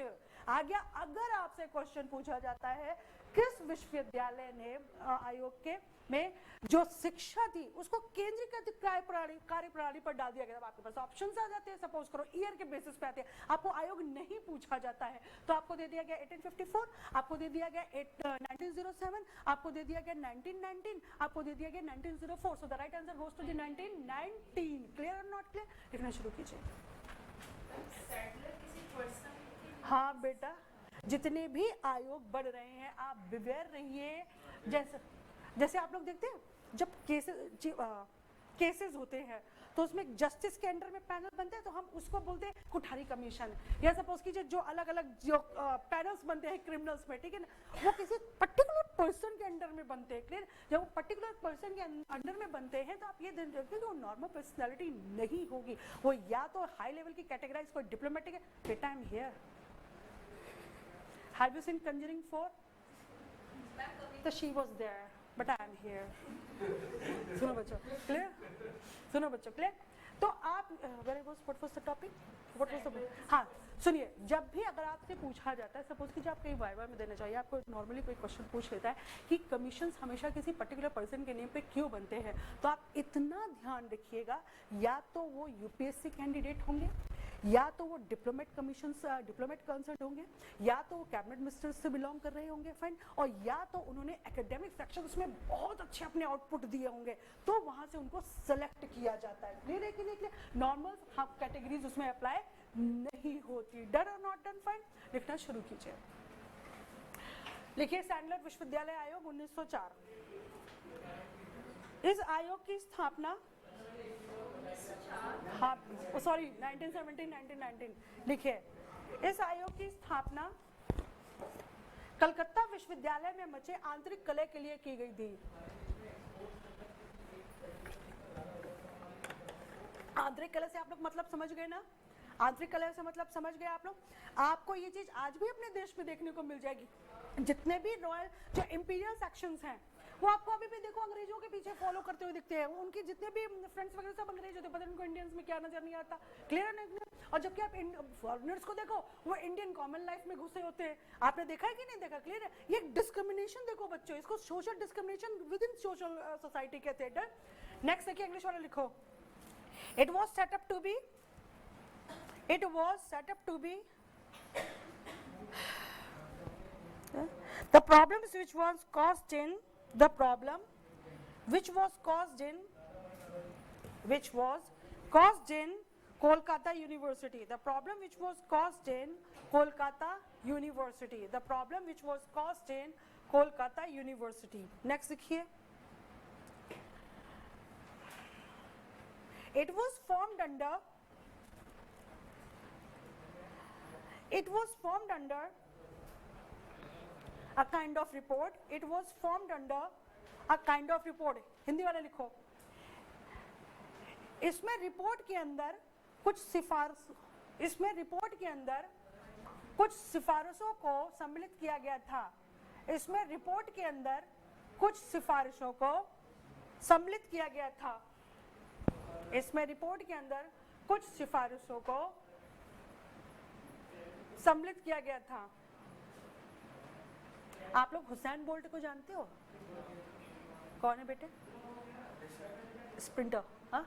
आ गया। अगर आपसे क्वेश्चन पूछा जाता है किस विश्वविद्यालय ने आयोग के में जो शिक्षा थी उसको केंद्रीकृत कार्यप्रणाली पर डाल दिया गया, आपके पास ऑप्शंस आ जाते हैं। सपोज करो ईयर के बेसिस पे आते हैं, आपको आयोग नहीं पूछा जाता है तो आपको दे दिया गया 1854, आपको दे दिया गया 1907, आपको दे दिया गया 1919, आपको दे दिया गया 1904। So the right answer goes to the 1919। Clear और नॉट क्लियर? लिखना शुरू कीजिए। सैंडलर किसी पर्सन की हाँ बेटा, जितने भी आयोग बढ़ रहे हैं आप अवेयर रहिए। जैसे आप लोग देखते हैं जब केसेस होते हैं तो उसमें जस्टिस के अंडर में पैनल बनते हैं तो हम उसको बोलते हैं कुठारी कमीशन, या सपोज कीजिए जो अलग अलग जो पैनल्स बनते हैं क्रिमिनल्स में, ठीक है ना, वो किसी पर्टिकुलर पर्सन के अंडर में बनते हैं। क्लियर? जब वो पर्टिकुलर पर्सन के अंडर में बनते हैं तो आप ये ध्यान रखिए कि वो नॉर्मल पर्सनैलिटी नहीं होगी, वो या तो हाई लेवल की कैटेगराइज कोई डिप्लोमेटिक है। बेटा I am here, have you seen conjuring 4? तो she was there but I am here. सुनो बच्चों, क्लियर? सुनो बच्चों, क्लियर? तो आप what was the topic? What was the, हाँ सुनिए, जब भी अगर आपसे पूछा जाता है, सपोज कीजिए आप कहीं वाइवा में देना चाहिए, आपको नॉर्मली कोई क्वेश्चन पूछ लेता है कि कमीशंस हमेशा किसी पर्टिकुलर पर्सन के नेम पे क्यों बनते हैं, तो आप इतना ध्यान रखिएगा, या तो वो यूपीएससी कैंडिडेट होंगे, या तो वो डिप्लोमेट कंसल्ट होंगे, या तो वो कैबिनेट मिनिस्टर से बिलोंग कर रहे होंगे, फाइन, और या तो उन्होंने एकेडमिक सेक्शन में बहुत अच्छे अपने आउटपुट दिए होंगे, तो वहां से उनको सेलेक्ट किया जाता है। क्लियर है कि नहीं? नॉर्मल हम कैटेगरीज उसमें अप्लाई नहीं होती। डन और नॉट डन? फाइन, लिखना शुरू कीजिए। लिखिए सैंडलर विश्वविद्यालय आयोग 1904। इस आयोग की स्थापना, हाँ सॉरी 1917, 1919 लिखिए। इस आयोग की स्थापना कलकत्ता विश्वविद्यालय में मचे आंतरिक कलह के लिए की गई थी। आंतरिक कलह से आप लोग मतलब समझ गए ना? आंतरिक कलह से मतलब समझ गए आप लोग? आपको ये चीज आज भी अपने देश में देखने को मिल जाएगी। जितने भी रॉयल जो इंपीरियल सेक्शंस हैं वो आपको अभी भी देखो अंग्रेजों के पीछे फॉलो करते हुए दिखते हैं। उनके जितने भी फ्रेंड्स वगैरह सब अंग्रेज होते हैं, पता नहीं उनको इंडियंस में क्या नजर नहीं आता। क्लियर नहीं? और जबकि आप फॉरेनर्स को देखो वो इंडियन कॉमन लाइफ में घुसे होते हैं। आपने देखा है कि नहीं देखा? क्लियर है? ये डिस्क्रिमिनेशन देखो बच्चों, इसको social discrimination with in social society कहते हैं। नेक्स्ट देखिए, इंग्लिश वाला लिखो। It was set up to be the problems which was caused in Kolkata University. The problem which was caused in Kolkata University. The problem which was caused in Kolkata University. Next देखिए। It was formed under a kind of report. It was formed under a kind of report. Hindi वाले लिखो। इसमें report के अंदर कुछ सिफारिशों को सम्मिलित किया गया था। इसमें रिपोर्ट के अंदर कुछ सिफारिशों को सम्मिलित किया गया था। इसमें रिपोर्ट के अंदर कुछ सिफारिशों को सम्मिलित किया गया था। आप लोग हुसैन बोल्ट को जानते हो? कौन है बेटे? स्प्रिंटर। हाँ,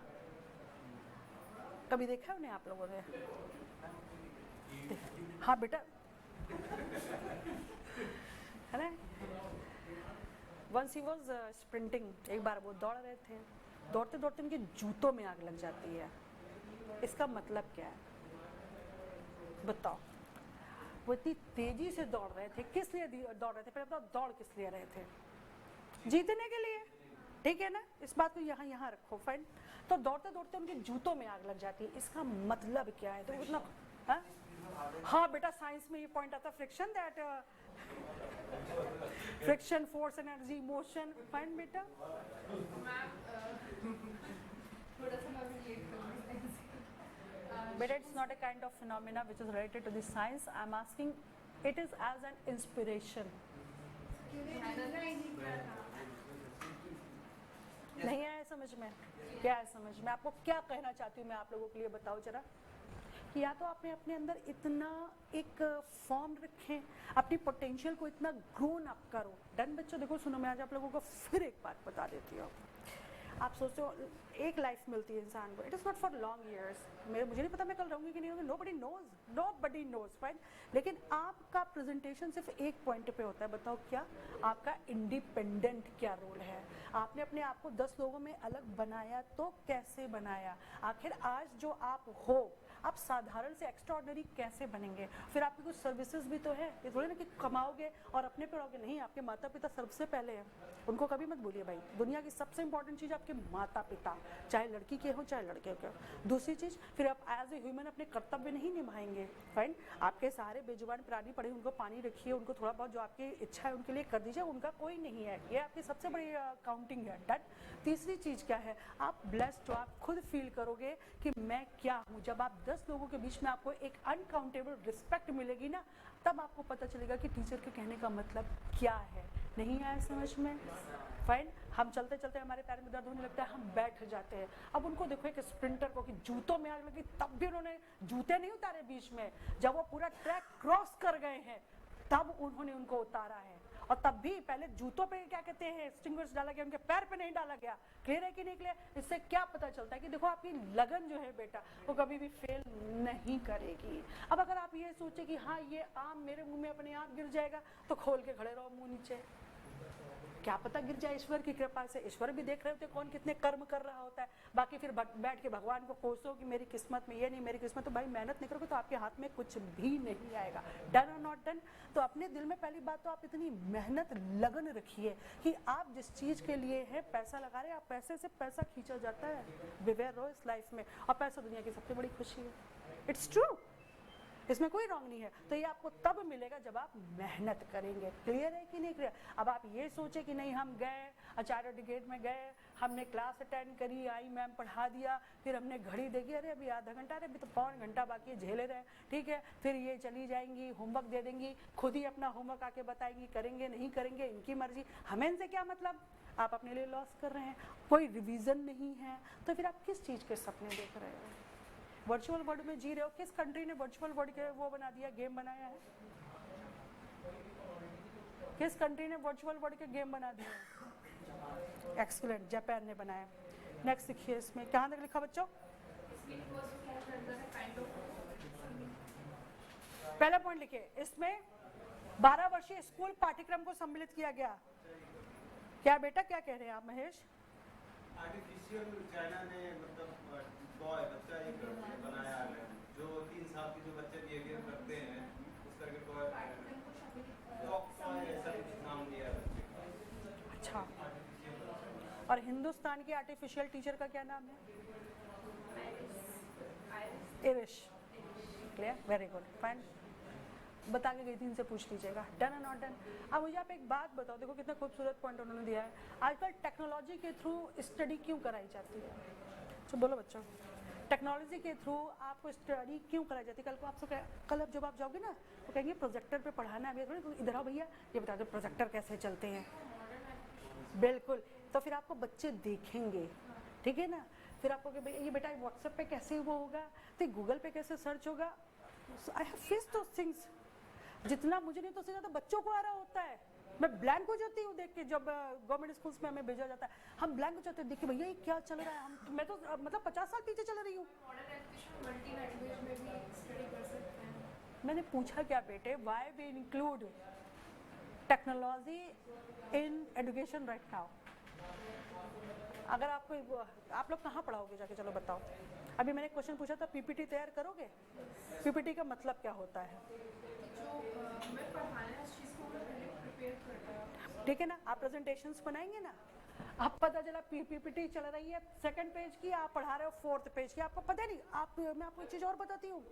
कभी देखा है उन्हें आप लोगों ने? हाँ बेटा, है ना? Once he was sprinting, एक बार वो दौड़ रहे थे, दौड़ते दौड़ते उनके जूतों में आग लग जाती है। इसका मतलब क्या है? बताओ, वो इतनी तेजी से दौड़ रहे थे, किस लिए दौड़ रहे थे? पहले बताओ, दौड़ किस लिए रहे थे? जीतने के लिए, ठीक है ना? इस बात को यहाँ रखो, फाइन। तो दौड़ते दौड़ते उनके जूतों में आग लग जाती है, इसका मतलब क्या है? तो उतना हाँ बेटा, साइंस में ये पॉइंट आता है, friction, that friction, force, energy, motion, fine बेटा। But it's not a kind of phenomena which is related to the science. I'm asking, it is as an inspiration. नहीं आया समझ में? क्या है समझ में? आपको क्या कहना चाहती हूँ मैं आप लोगों के लिए, बताओ जरा। कि या तो आपने अपने अंदर इतना एक फॉर्म रखें, अपनी पोटेंशियल को इतना ग्रोन अप करो। डन बच्चों, देखो सुनो, मैं आज आप लोगों को फिर एक बात बता देती हूँ। आप सोचते हो एक लाइफ मिलती है इंसान को, it is not for long years. मुझे नहीं पता मैं कल रहूँगी कि नहीं रहूँगी, नोबडी नोज, फाइन। लेकिन आपका प्रेजेंटेशन सिर्फ एक पॉइंट पे होता है, बताओ क्या? आपका इंडिपेंडेंट क्या रोल है? आपने अपने आप को 10 लोगों में अलग बनाया, तो कैसे बनाया? आखिर आज जो आप हो, आप साधारण से एक्स्ट्राऑर्डिनरी कैसे बनेंगे? फिर आपकी कुछ सर्विसेज भी तो है, ये थोड़ी ना कि कमाओगे और अपने पे रहोगे। नहीं, आपके माता पिता सबसे पहले हैं, उनको कभी मत भूलिए भाई। दुनिया की सबसे इंपॉर्टेंट चीज़ आपके माता पिता, चाहे लड़की के हो चाहे लड़के के हो। दूसरी चीज़, फिर आप एज ए ह्यूमन अपने कर्तव्य नहीं निभाएंगे, फाइन। आपके सारे बेजुबान प्राणी पड़े, उनको पानी रखिए, उनको थोड़ा बहुत जो आपकी इच्छा है उनके लिए कर दीजिए, उनका कोई नहीं है। ये आपकी सबसे बड़ी काउंटिंग है, डन। तीसरी चीज़ क्या है? आप ब्लेस्ड हो, आप खुद फील करोगे कि मैं क्या हूँ। जब आप 10 लोगों के बीच में आपको एक अनकाउंटेबल रिस्पेक्ट मिलेगी ना, तब आपको पता चलेगा कि टीचर के कहने का मतलब क्या है। नहीं आया समझ में? फाइन। हम चलते चलते हमारे पैर में दर्द होने लगता है, हम बैठ जाते हैं। अब उनको देखो, एक स्प्रिंटर को कि जूतों में आग लगी, तब भी उन्होंने जूते नहीं उतारे बीच में। जब वो पूरा ट्रैक क्रॉस कर गए हैं, तब उन्होंने उनको उतारा है। और तब भी पहले जूतों पे क्या कहते हैं, एक्सटिंग्विशर डाला गया, उनके पैर पे नहीं डाला गया। क्लियर है कि नहीं क्लियर? इससे क्या पता चलता है कि देखो, आपकी लगन जो है बेटा, वो कभी भी फेल नहीं करेगी। अब अगर आप ये सोचे कि हाँ ये आम मेरे मुंह में अपने आप गिर जाएगा, तो खोल के खड़े रहो मुंह नीचे, क्या पता गिर जाए ईश्वर की कृपा से। ईश्वर भी देख रहे होते कौन कितने कर्म कर रहा होता है। बाकी फिर बैठ के भगवान को कोसो कि मेरी किस्मत में ये नहीं, मेरी किस्मत, तो भाई मेहनत नहीं करोगे तो आपके हाथ में कुछ भी नहीं आएगा। डन और नॉट डन? तो अपने दिल में पहली बात तो आप इतनी मेहनत लगन रखिए कि आप जिस चीज़ के लिए है पैसा लगा रहे हैं, आप पैसे से पैसा खींचा जाता है। विवेयर रहो इस लाइफ में, और पैसा दुनिया की सबसे बड़ी खुशी है। इट्स ट्रू, इसमें कोई रॉन्ग नहीं है। तो ये आपको तब मिलेगा जब आप मेहनत करेंगे। क्लियर है कि नहीं क्लियर? अब आप ये सोचे कि नहीं, हम गए आचार्य डिगेट में गए, हमने क्लास अटेंड करी, आई मैम पढ़ा दिया, फिर हमने घड़ी देखी, अरे अभी आधा घंटा, अरे अभी तो पौन घंटा बाकी है, झेले रहे, ठीक है। फिर ये चली जाएंगी, होमवर्क दे देंगी, खुद ही अपना होमवर्क आके बताएंगी, करेंगे नहीं करेंगे इनकी मर्जी, हमें इनसे क्या मतलब। आप अपने लिए लॉस कर रहे हैं, कोई रिवीजन नहीं है, तो फिर आप किस चीज़ के सपने देख रहे हो? वर्चुअल वर्ल्ड में जी रहे हो। किस कंट्री ने वर्चुअल वर्ल्ड के वो बना दिया, गेम बनाया है? किस कंट्री ने वर्चुअल वर्ल्ड के गेम बना दिए? एक्सीलेंट, जापान ने बनाया। नेक्स्ट देखिए, इसमें कहाँ तक लिखा बच्चों? पहला पॉइंट लिखिए, इसमें 12 वर्षीय स्कूल पाठ्यक्रम को सम्मिलित किया गया। क्या बेटा, क्या कह रहे हैं आप महेश? आर्टिफिशियल चाइना ने मतलब टॉय बच्चा एक बनाया है, जो 3 साल के जो बच्चे बिहेवियर करते हैं उस तरह के टॉय ऐसा कुछ नाम दिया है बच्चे का। अच्छा, और हिंदुस्तान के आर्टिफिशियल टीचर का क्या नाम है? Irish. Clear, very good, fine. बता के गई थी, इनसे पूछ लीजिएगा। डन और नॉट डन? अब मुझे आप एक बात बताओ, देखो कितना खूबसूरत पॉइंट उन्होंने दिया है। आजकल टेक्नोलॉजी के थ्रू स्टडी क्यों कराई जाती है? तो बोलो बच्चों, टेक्नोलॉजी के थ्रू आपको स्टडी क्यों कराई जाती है? कल को आपसे कल अब जब आप जाओगे ना, तो कहेंगे प्रोजेक्टर पे पढ़ाना है, थोड़ी तो इधर आओ भैया, ये बता दो प्रोजेक्टर कैसे चलते हैं। बिल्कुल, तो फिर आपको बच्चे देखेंगे, ठीक है ना। फिर आपको कि ये बेटा व्हाट्सएप पे कैसे वो होगा, तो गूगल पे कैसे सर्च होगा। I have faced those things. जितना मुझे नहीं तो उससे ज़्यादा बच्चों को आ रहा होता है। मैं ब्लैंक हो जाती हूँ देख के, जब गवर्नमेंट स्कूल्स में हमें भेजा जाता है, हम ब्लैंक हो जाते हैं देख के, भैया ये क्या चल रहा है। हम मैं तो मतलब 50 साल पीछे चल रही हूँ। मैंने पूछा क्या बेटे, why we include technology in education right now? अगर आपको आप लोग कहाँ पढ़ाओगे जाके, चलो बताओ। अभी मैंने क्वेश्चन पूछा था पीपीटी तैयार करोगे? पीपीटी का मतलब क्या होता है? जो हमें पढ़ाना है उस चीज़ को हमें पहले प्रिपेयर करना है। ठीक है ना, आप प्रेजेंटेशंस बनाएंगे ना, आप पता चला पीपीटी चल रही है 2nd पेज की, आप पढ़ा रहे हो 4th पेज की, आपको पता नहीं। आप मैं आपको एक चीज़ और बताती हूँ,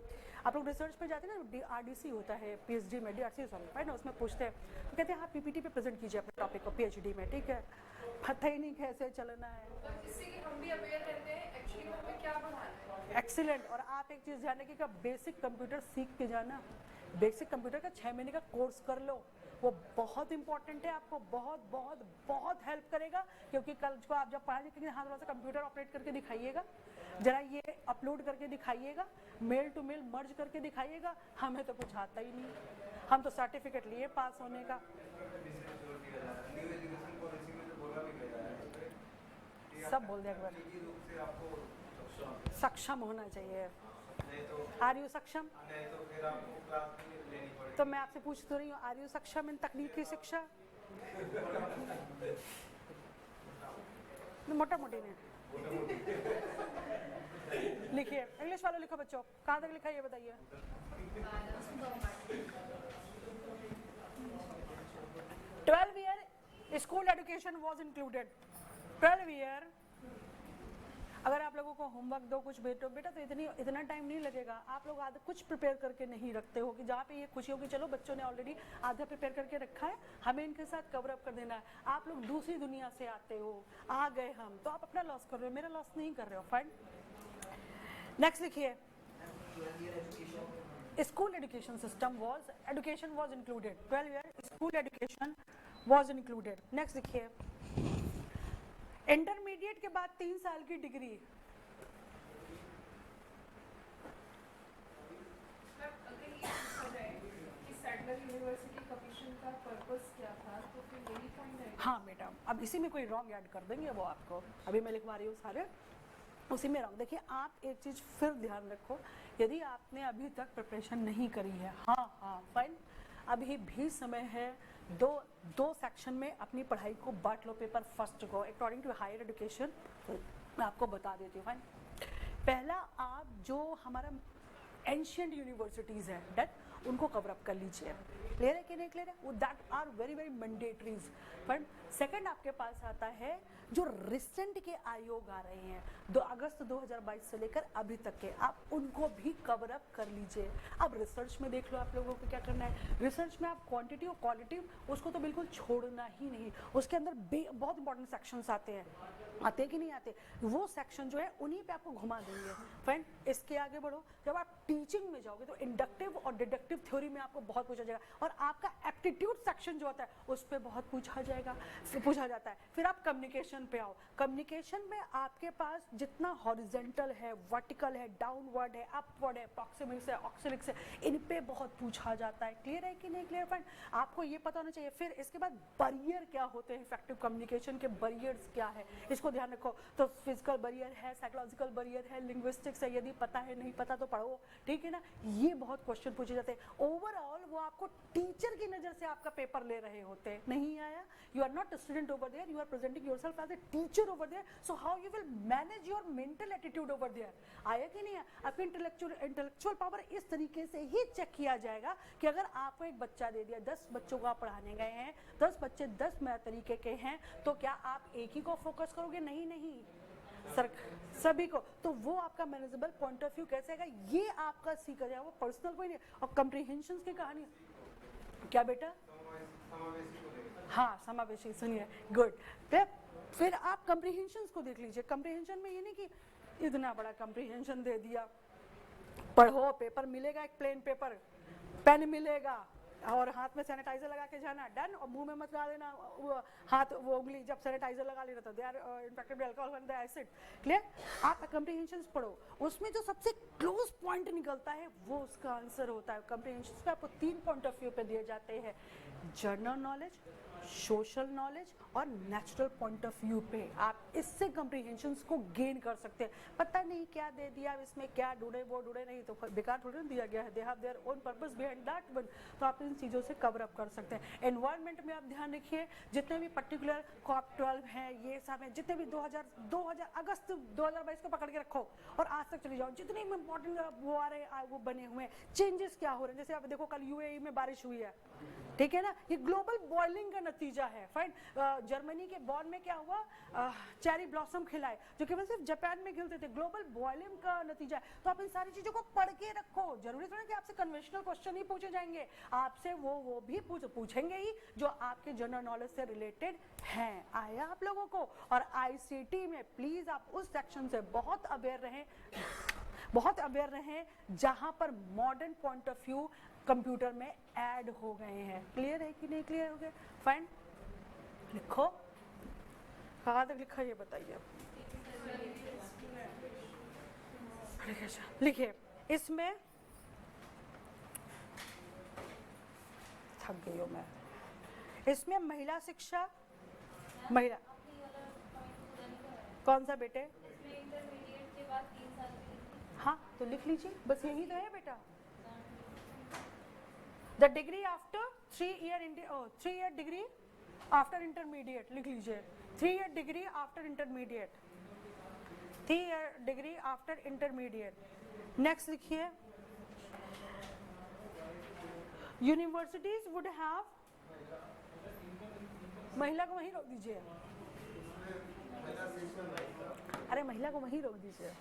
आप लोग रिसर्च पे जाते हैं ना, आरडीसी होता है पीएचडी में, डीआरसी सॉरी ना, उसमें पूछते हैं तो कहते हैं आप पीपीटी पे प्रेजेंट कीजिए अपने टॉपिक को पीएचडी में, ठीक है, पता ही नहीं कैसे चलना है। तो इससे कि हम भी अवेयर रहते हैं एक्चुअली हमें क्या पढ़ाना है। एक्सीलेंट। और आप एक चीज़ जानने की, बेसिक कंप्यूटर सीख के जाना, बेसिक कंप्यूटर का 6 महीने का कोर्स कर लो, वो बहुत इंपॉर्टेंट है, आपको बहुत बहुत बहुत हेल्प करेगा। क्योंकि कल को आप जब पढ़ाई लिखेंगे, हाँ थोड़ा सा कंप्यूटर ऑपरेट करके दिखाइएगा, जरा ये अपलोड करके दिखाइएगा, मेल टू मेल मर्ज करके दिखाइएगा। हमें तो कुछ आता ही नहीं, हम तो सर्टिफिकेट लिए पास होने का। सब बोल दिया एक बार, सक्षम होना चाहिए। आर यू सक्षम? तो मैं आपसे पूछ तो रही हूँ, आर यू सक्षम इन तकनीकी शिक्षा? मोटा मोटी ने लिखिए, इंग्लिश वालों लिखो बच्चों, कहाँ तक लिखा ये बताइए। 12 year school education was included. 12 year, अगर आप लोगों को होमवर्क दो कुछ बेटा तो इतना टाइम नहीं लगेगा। आप लोग आधा कुछ प्रिपेयर करके नहीं रखते हो कि जहाँ पे ये खुशी होगी, चलो बच्चों ने ऑलरेडी आधा प्रिपेयर करके रखा है, हमें इनके साथ कवर अप कर देना है। आप लोग दूसरी दुनिया से आते हो, आ गए हम, तो आप अपना लॉस कर रहे हो, मेरा लॉस नहीं कर रहे हो। फाइन, नेक्स्ट लिखिए, school education system was, education was included. 12 year school education was included. Next लिखिए, इंटरमीडिएट के बाद 3 साल की डिग्री। अगर ये पूछा जाए कि सैडलर यूनिवर्सिटी कमीशन का पर्पस क्या था, तो फिर यही पॉइंट है। हाँ बेटा, अब इसी में कोई रॉन्ग ऐड कर देंगे वो आपको, अभी मैं लिखवा रही हूँ सारे, उसी में रॉन्ग। देखिए आप एक चीज़ फिर ध्यान रखो, यदि आपने अभी तक प्रिपरेशन नहीं करी है, हाँ फाइन, अभी भी समय है, दो सेक्शन में अपनी पढ़ाई को बांट लो। पेपर फर्स्ट को अकॉर्डिंग टू हायर एजुकेशन मैं आपको बता देती हूँ। फाइन, पहला आप जो हमारा एंशियंट यूनिवर्सिटीज़ है डेट, उनको कवर अप कर लीजिए। क्लियर है कि नहीं क्लियर है? वो that are very very mandatories. But second आपके पास आता है जो रिसेंट के आयोग आ रहे हैं 2 अगस्त 2022 से लेकर अभी तक के, आप उनको भी कवर अप कर लीजिए। अब रिसर्च में देख लो आप लोगों को क्या करना है। रिसर्च में आप क्वांटिटी और क्वालिटी उसको तो बिल्कुल छोड़ना ही नहीं, उसके अंदर बहुत इंपॉर्टेंट सेक्शंस आते हैं कि नहीं आते, वो सेक्शन जो है उन्हीं पे आपको घुमा देंगे। फ्रेंड इसके आगे बढ़ो, जब आप टीचिंग में जाओगे तो इंडक्टिव और डिडक्टिव थ्योरी में आपको बहुत पूछा जाएगा, और आपका एप्टीट्यूड सेक्शन जो होता है उस पर बहुत पूछा जाता है। फिर आप कम्युनिकेशन पे आओ, कम्युनिकेशन में आपके पास जितना हॉरिजेंटल है, वर्टिकल है, डाउनवर्ड है, अपवर्ड है, प्रॉक्सिमिक्स है, ऑक्सिलिक्स है, इन पे बहुत पूछा जाता है। क्लियर है कि नहीं क्लियर फ्रेंड? आपको ये पता होना चाहिए। फिर इसके बाद बैरियर क्या होते हैं, इफेक्टिव कम्युनिकेशन के बैरियर्स क्या है, इसको ध्यान रखो। तो फिजिकल बैरियर है, साइकोलॉजिकल बैरियर है, लिंग्विस्टिक्स है, यदि पता है नहीं पता तो पढ़ो, ठीक है ना। ये बहुत क्वेश्चन पूछे जाते हैं। ओवरऑल वो आपको टीचर की नजर से आपका पेपर ले रहे होते हैं। नहीं आया, you are not a student over there, you are presenting yourself as a teacher over there, so how you will manage your mental attitude over there. आया कि नहीं आया? आपकी इंटेलेक्चुअल पावर इस तरीके से ही चेक किया जाएगा कि अगर आपको एक बच्चा दे दिया, 10 बच्चों को आप पढ़ाने गए हैं, 10 बच्चे 10 तरीके के हैं, तो क्या आप एक ही को फोकस करोगे? नहीं सर, सभी को। तो वो आपका मैनेजेबल पॉइंट ऑफ व्यू कैसे आएगा, ये आपका सीखा जाएगा, वो पर्सनल कोई नहीं। और कम्प्रीहेंशन की कहानी क्या बेटा? हाँ समावेशी, सुनिए, गुड। फिर आप कम्प्रीहेंशन को देख लीजिए। कम्प्रीहेंशन में ये नहीं कि इतना बड़ा कम्प्रीहेंशन दे दिया, पढ़ो, पेपर मिलेगा, एक प्लेन पेपर, पेन मिलेगा और हाथ में सैनिटाइजर लगा के जाना, डन। और मुंह में मत लगा देना हाथ, वो उंगली जब सैनिटाइजर लगा लेना तो they are infected by alcohol and acid. Clear? आप कम्प्रीहेंशन पढ़ो, उसमें जो सबसे क्लोज पॉइंट निकलता है वो उसका आंसर होता है। कम्प्रीहेंशन पे आपको 3 पॉइंट ऑफ व्यू पे दिए जाते हैं, जनरल नॉलेज, सोशल नॉलेज और नेचुरल पॉइंट ऑफ व्यू पे आप इससे कम्प्रीहेंशंस को गेन कर सकते हैं। पता नहीं क्या दे दिया, इसमें क्या ढूंढे वो ढूंढे, नहीं तो बेकार थोड़ी ना दिया गया है, they have their own purpose behind that one. तो आप इन चीज़ों से कवर अप कर सकते हैं। एनवायरनमेंट में आप ध्यान रखिए, जितने भी पर्टिकुलर COP12 हैं, ये सब हैं, जितने भी 2000 अगस्त 2022 को पकड़ के रखो और आज तक चले जाओ, जितने भी इंपॉर्टेंट वो आ रहे हैं, वो बने हुए हैं, चेंजेस क्या हो रहे हैं। जैसे आप देखो कल UAE में बारिश हुई है, ठीक है ना, ये ग्लोबल बॉइलिंग का नतीजा है। फाइन, जर्मनी के बॉन में क्या हुआ, चेरी ब्लॉसम खिलाए जो कि सिर्फ जापान में खिलते थे, ग्लोबल बॉइलिंग का नतीजा है। तो आप इन सारी चीजों को पढ़ के रखो। जरूरी थोड़ा कि आपसे कन्वेंशनल क्वेश्चन ही पूछे जाएंगे, आपसे वो भी पूछेंगे ही जो आपके जनरल नॉलेज से रिलेटेड हैं। आया आप लोगों को? और ICT में प्लीज आप उस सेक्शन से बहुत अवेयर रहें जहां पर modern point of view computer में ऐड हो गए हैं। क्लियर है कि नहीं क्लियर हो गया? फाइन, लिखो, कहाँ तक लिखा ये बताइए। लिखिए, इसमें थक गई हूँ मैं। इसमें महिला शिक्षा, महिला कौन सा बेटे? इंटरमीडिएट के बाद 3 साल की हाँ तो लिख लीजिए, बस यही तो है बेटा। The degree after 3 year degree after intermediate, लिख लीजिए 3 year degree after intermediate, 3 year degree after intermediate. Next लिखिए, यूनिवर्सिटीज वुड हैव, महिला को वहीं रोक दीजिए, अरे महिला को वहीं रोक दीजिए।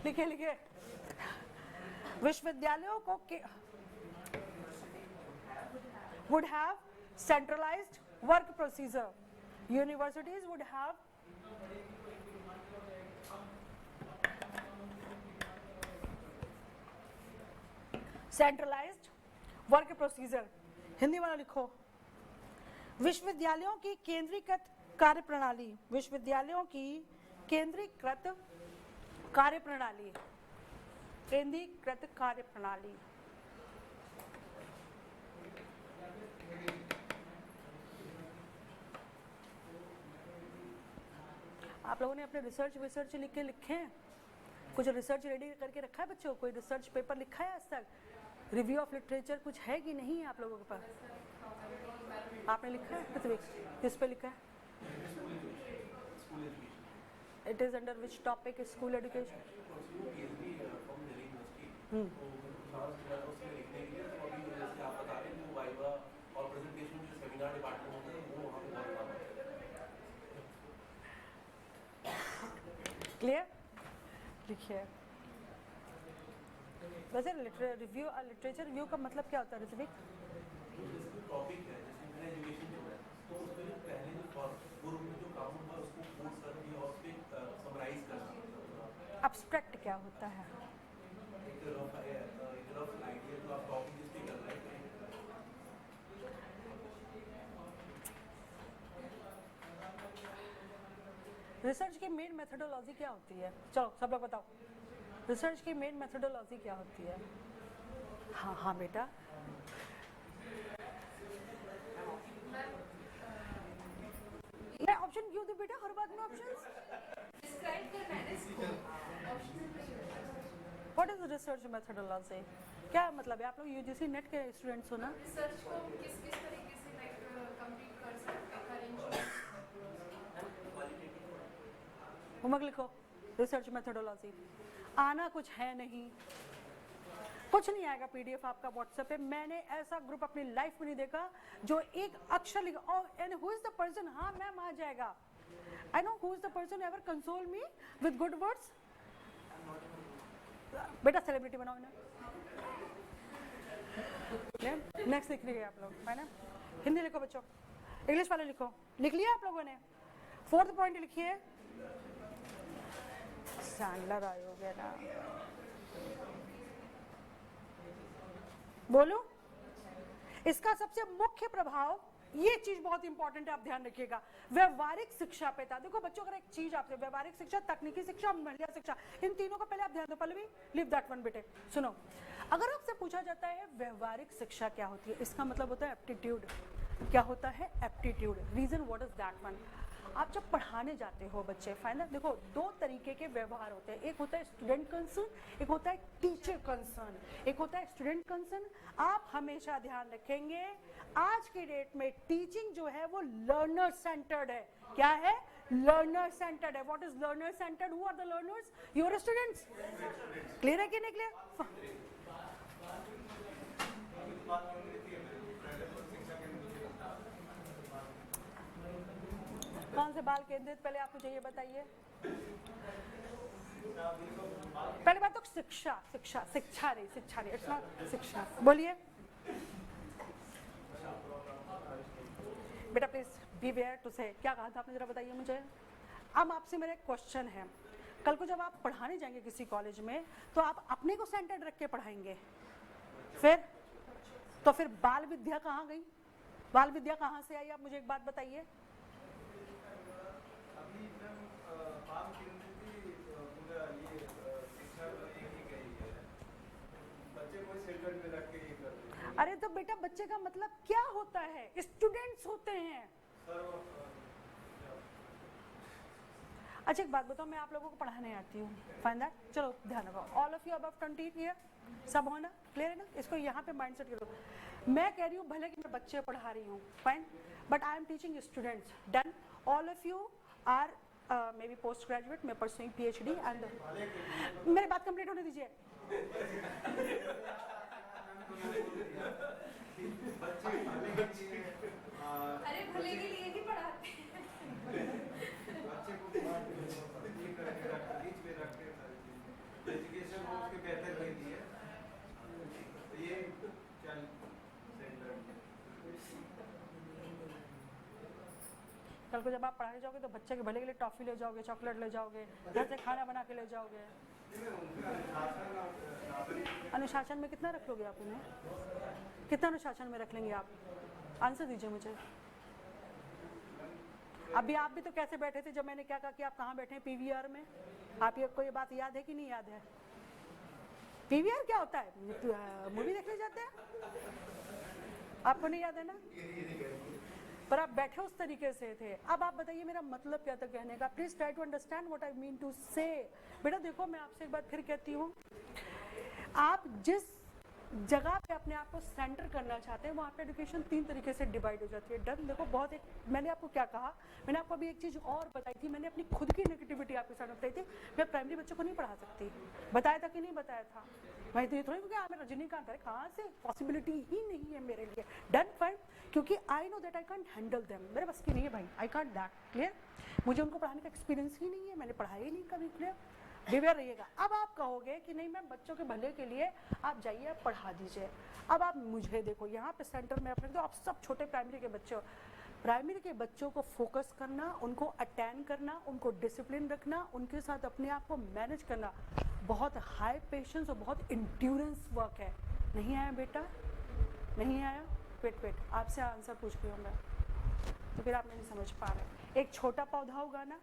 लिखे विश्वविद्यालयों को would have centralized work procedure. Universities would have centralized work procedure. Hindi वाला लिखो, विश्वविद्यालयों की केंद्रीकृत कार्यप्रणाली, विश्वविद्यालयों की केंद्रीकृत कार्यप्रणाली, केंद्रीकृत कार्यप्रणाली। आप लोगों ने अपने रिसर्च लिख के लिखे हैं? कुछ रिसर्च रेडी करके रखा है बच्चों? कोई रिसर्च पेपर लिखा है आज तक? रिव्यू ऑफ लिटरेचर कुछ है कि नहीं है आप लोगों के पास? आपने लिखा है? किस पे लिखा है? It is under which topic? School education. Clear? लिखिए। वैसे लिटरेचर रिव्यू का मतलब क्या होता है ऋत्विक? टॉपिक है जैसे एजुकेशन जो है तो उसमें जो पहले जो पूर्व में जो काम हुआ उसको कोर्स करके और उस पे समराइज करना। एब्स्ट्रैक्ट क्या होता है? एक रफ आइडिया जो आप टॉपिक जिस पे कर रहे हैं। रिसर्च की मेन मेथोडोलॉजी क्या होती है? चलो सब लोग बताओ, रिसर्च की मेन मेथोडोलॉजी क्या होती है? हाँ बेटा, मैं ऑप्शन क्यों दूं बेटा हर बात में ऑप्शंस? डिस्क्राइब करना है ना इसको, व्हाट इज रिसर्च मेथोडोलॉजी? क्या मतलब है? आप लोग UGC नेट के स्टूडेंट्स हो ना? रिसर्च को किस तरीके से कंप्लीट कर सकते हैं? होमवर्क लिखो, रिसर्च मेथोडोलॉजी। आना कुछ है नहीं, कुछ नहीं आएगा। PDF आपका WhatsApp पे। मैंने ऐसा ग्रुप अपनी लाइफ में नहीं देखा जो एक अक्षर लिखा and who is the person, हाँ मैम आ जाएगा। I know who is the person ever console me with good words. बेटा सेलिब्रिटी बनाओ ना। नेक्स्ट लिख लीजिए आप लोग, है ना? हिंदी लिखो बच्चों, इंग्लिश वाले लिखो। लिख लिया आप लोगों ने? 4th पॉइंट लिखिए, सैंडलर आयोग है ना, बोलो। इसका सबसे मुख्य प्रभाव ये चीज बहुत इंपॉर्टेंट है, आप ध्यान रखिएगा। व्यवहारिक शिक्षा पे था। देखो बच्चों, अगर एक चीज आपसे व्यवहारिक शिक्षा, तकनीकी शिक्षा, महिला शिक्षा, इन तीनों को पहले आप ध्यान दो। पहले भी लीव दैट वन बेटे। सुनो, अगर आपसे पूछा जाता है व्यवहारिक शिक्षा क्या होती है, इसका मतलब होता है एप्टीट्यूड। क्या होता है? Aptitude. Reason what is that one? आप जब पढ़ाने जाते हो बच्चे, फाइनल देखो दो तरीके के व्यवहार होते हैं। एक होता है स्टूडेंट कंसर्न, एक होता है टीचर कंसर्न। एक होता है स्टूडेंट कंसर्न। आप हमेशा ध्यान रखेंगे आज के डेट में टीचिंग जो है वो लर्नर सेंटर्ड है। क्या है? लर्नर सेंटर्ड है। What is learner centred? Who are the learners? Your students. Clear है कि नहीं क्लियर? कौन से बाल केंद्रित, पहले आप मुझे ये बताइए। पहले बात तो शिक्षा, शिक्षा, शिक्षा नहीं, शिक्षा नहीं, इट्स नॉट शिक्षा। बोलिए बेटा, प्लीज बी वेयर टू से। क्या कहा था आपने, जरा बताइए मुझे। अब आपसे मेरा एक क्वेश्चन है, कल को जब आप पढ़ाने जाएंगे किसी कॉलेज में, तो आप अपने को सेंटर्ड रख के पढ़ाएंगे, फिर बाल विद्या कहाँ गई? बाल विद्या कहाँ से आई? आप मुझे एक बात बताइए। अरे तो बेटा बच्चे का मतलब क्या होता है? स्टूडेंट्स होते हैं। अच्छा एक बात बताओ, मैं आप लोगों को पढ़ाने आती हूँ, फाइन दैट, चलो ध्यान रखो। All of you above 20 year, सब होना क्लियर है ना? इसको यहाँ पे माइंडसेट करो। मैं कह रही हूँ भले कि मैं बच्चे पढ़ा रही हूँ, fine, but I am teaching students. Done? All of you are maybe post graduate, मैं परसुइंग PhD एंड मेरी बात कंप्लीट होने दीजिए। अरे भले के लिए नहीं पढ़ाते। एजुकेशन उसके बेहतर के लिए ये कल को जब आप पढ़ाने जाओगे तो बच्चे के भले के लिए टॉफी ले जाओगे, चॉकलेट ले जाओगे, घर से खाना बना के ले जाओगे। अनुशासन में कितना रख लोगे आप उन्हें? कितना अनुशासन में रख लेंगे आप? आंसर दीजिए मुझे। अभी आप भी तो कैसे बैठे थे जब मैंने क्या कहा कि आप कहाँ बैठे हैं? PVR में। आप ये कोई बात याद है कि नहीं याद है? PVR क्या होता है? मूवी देखने जाते हैं, आपको नहीं याद है ना? पर आप बैठे उस तरीके से थे। अब आप बताइए मेरा मतलब क्या था कहने का। Please try to understand what I mean to say. बेटा देखो, मैं आपसे एक बात फिर कहती हूँ, आप जिस जगह पे अपने आप को सेंटर करना चाहते हैं वहाँ पे एजुकेशन 3 तरीके से डिवाइड हो जाती है। डन? देखो बहुत एक, मैंने आपको क्या कहा, मैंने आपको अभी एक चीज़ और बताई थी, मैंने अपनी खुद की नेगेटिविटी आपके साथ बताई थी। मैं प्राइमरी बच्चों को नहीं पढ़ा सकती, बताया था कि नहीं बताया था? मैं तो ये थोड़ी क्योंकि मैं रजनीकांत है, कहाँ से? पॉसिबिलिटी ही नहीं है मेरे लिए। डन? फाइन, क्योंकि आई know that I can't handle them. मेरे बस की नहीं है भाई, आई कैंट दैट। क्लियर? मुझे उनको पढ़ाने का एक्सपीरियंस ही नहीं है, मैंने पढ़ाया ही नहीं कभी। क्लियर? बेवेयर रहिएगा। अब आप कहोगे कि नहीं मैम बच्चों के भले के लिए आप जाइए, आप पढ़ा दीजिए। अब आप मुझे देखो यहाँ पे सेंटर में अपने, तो आप सब छोटे प्राइमरी के बच्चे हो। प्राइमरी के बच्चों को फोकस करना, उनको अटेंड करना, उनको डिसिप्लिन रखना, उनके साथ अपने आप को मैनेज करना बहुत हाई पेशेंस और बहुत इंड्योरेंस वर्क है। नहीं आया बेटा? नहीं आया? वेट, आपसे आंसर पूछ रही हूँ मैं, तो फिर आप नहीं समझ पा रहे। एक छोटा पौधा उगाना,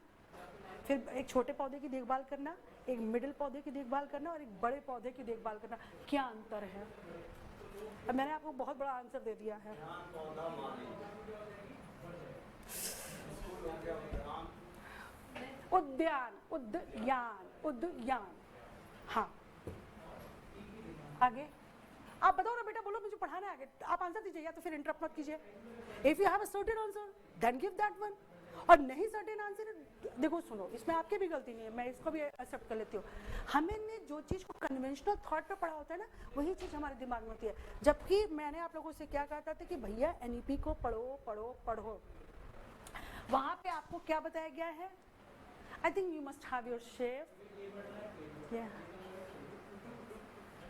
फिर एक छोटे पौधे की देखभाल करना, एक मिडिल पौधे की देखभाल करना और एक बड़े पौधे की देखभाल करना, क्या अंतर है? अब मैंने आपको बहुत बड़ा आंसर दे दिया है। उद्यान, उद्यान, हाँ। आगे आप बताओ ना बेटा, बोलो मुझे पढ़ाना है आगे, आप आंसर दीजिए या तो फिर इंटरप्ट मत कीजिए। If you have a certain answer then give that one, और नहीं सर्टेन आंसर, देखो सुनो, इसमें आपकी भी गलती नहीं है, मैं इसको भी एक्सेप्ट कर लेती हूँ। हमने जो चीज़ को कन्वेंशनल थॉट पे पढ़ा होता है ना, वही चीज़ हमारे दिमाग में होती है। जबकि मैंने आप लोगों से क्या कहता था कि भैया NEP को पढ़ो पढ़ो पढ़ो, वहाँ पे आपको क्या बताया गया है? I think you must have your shave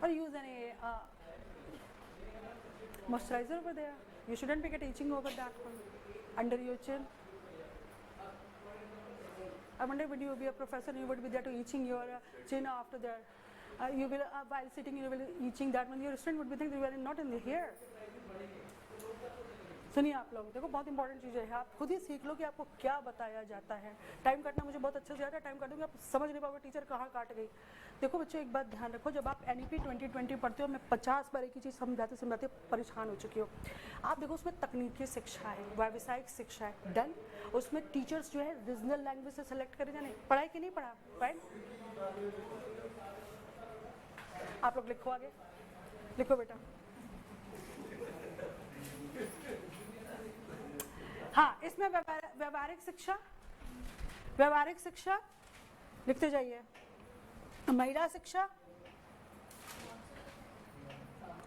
or use any moisturizer over there. You shouldn't be teaching over that one, under your chin. I wonder when you will be a professor, you would be there to itching your chin after that. You will, while sitting, you will itching that one. Your student would be thinking you are not in the hair. सुनिए आप लोग, देखो बहुत important चीज़ है, आप खुद ही सीख लो कि आपको क्या बताया जाता है। टाइम काटना मुझे बहुत अच्छे से आता है, टाइम काटूंगी आप समझ नहीं पाओगे टीचर कहाँ काट गई। देखो बच्चों एक बात ध्यान रखो, जब आप NEP 2020 पढ़ते हो, मैं 50 बार एक ही चीज़ समझाते समझाते परेशान हो चुकी हो। आप देखो उसमें तकनीकी शिक्षा है, व्यावसायिक शिक्षा है, डन। उसमें टीचर्स जो है रीजनल लैंग्वेज से सेलेक्ट करें जाने, पढ़ाई कि नहीं पढ़ा, राइट। आप लोग लिखो आगे, लिखो बेटा। हाँ, इसमें व्यवहारिक शिक्षा लिखते जाइए, महिला शिक्षा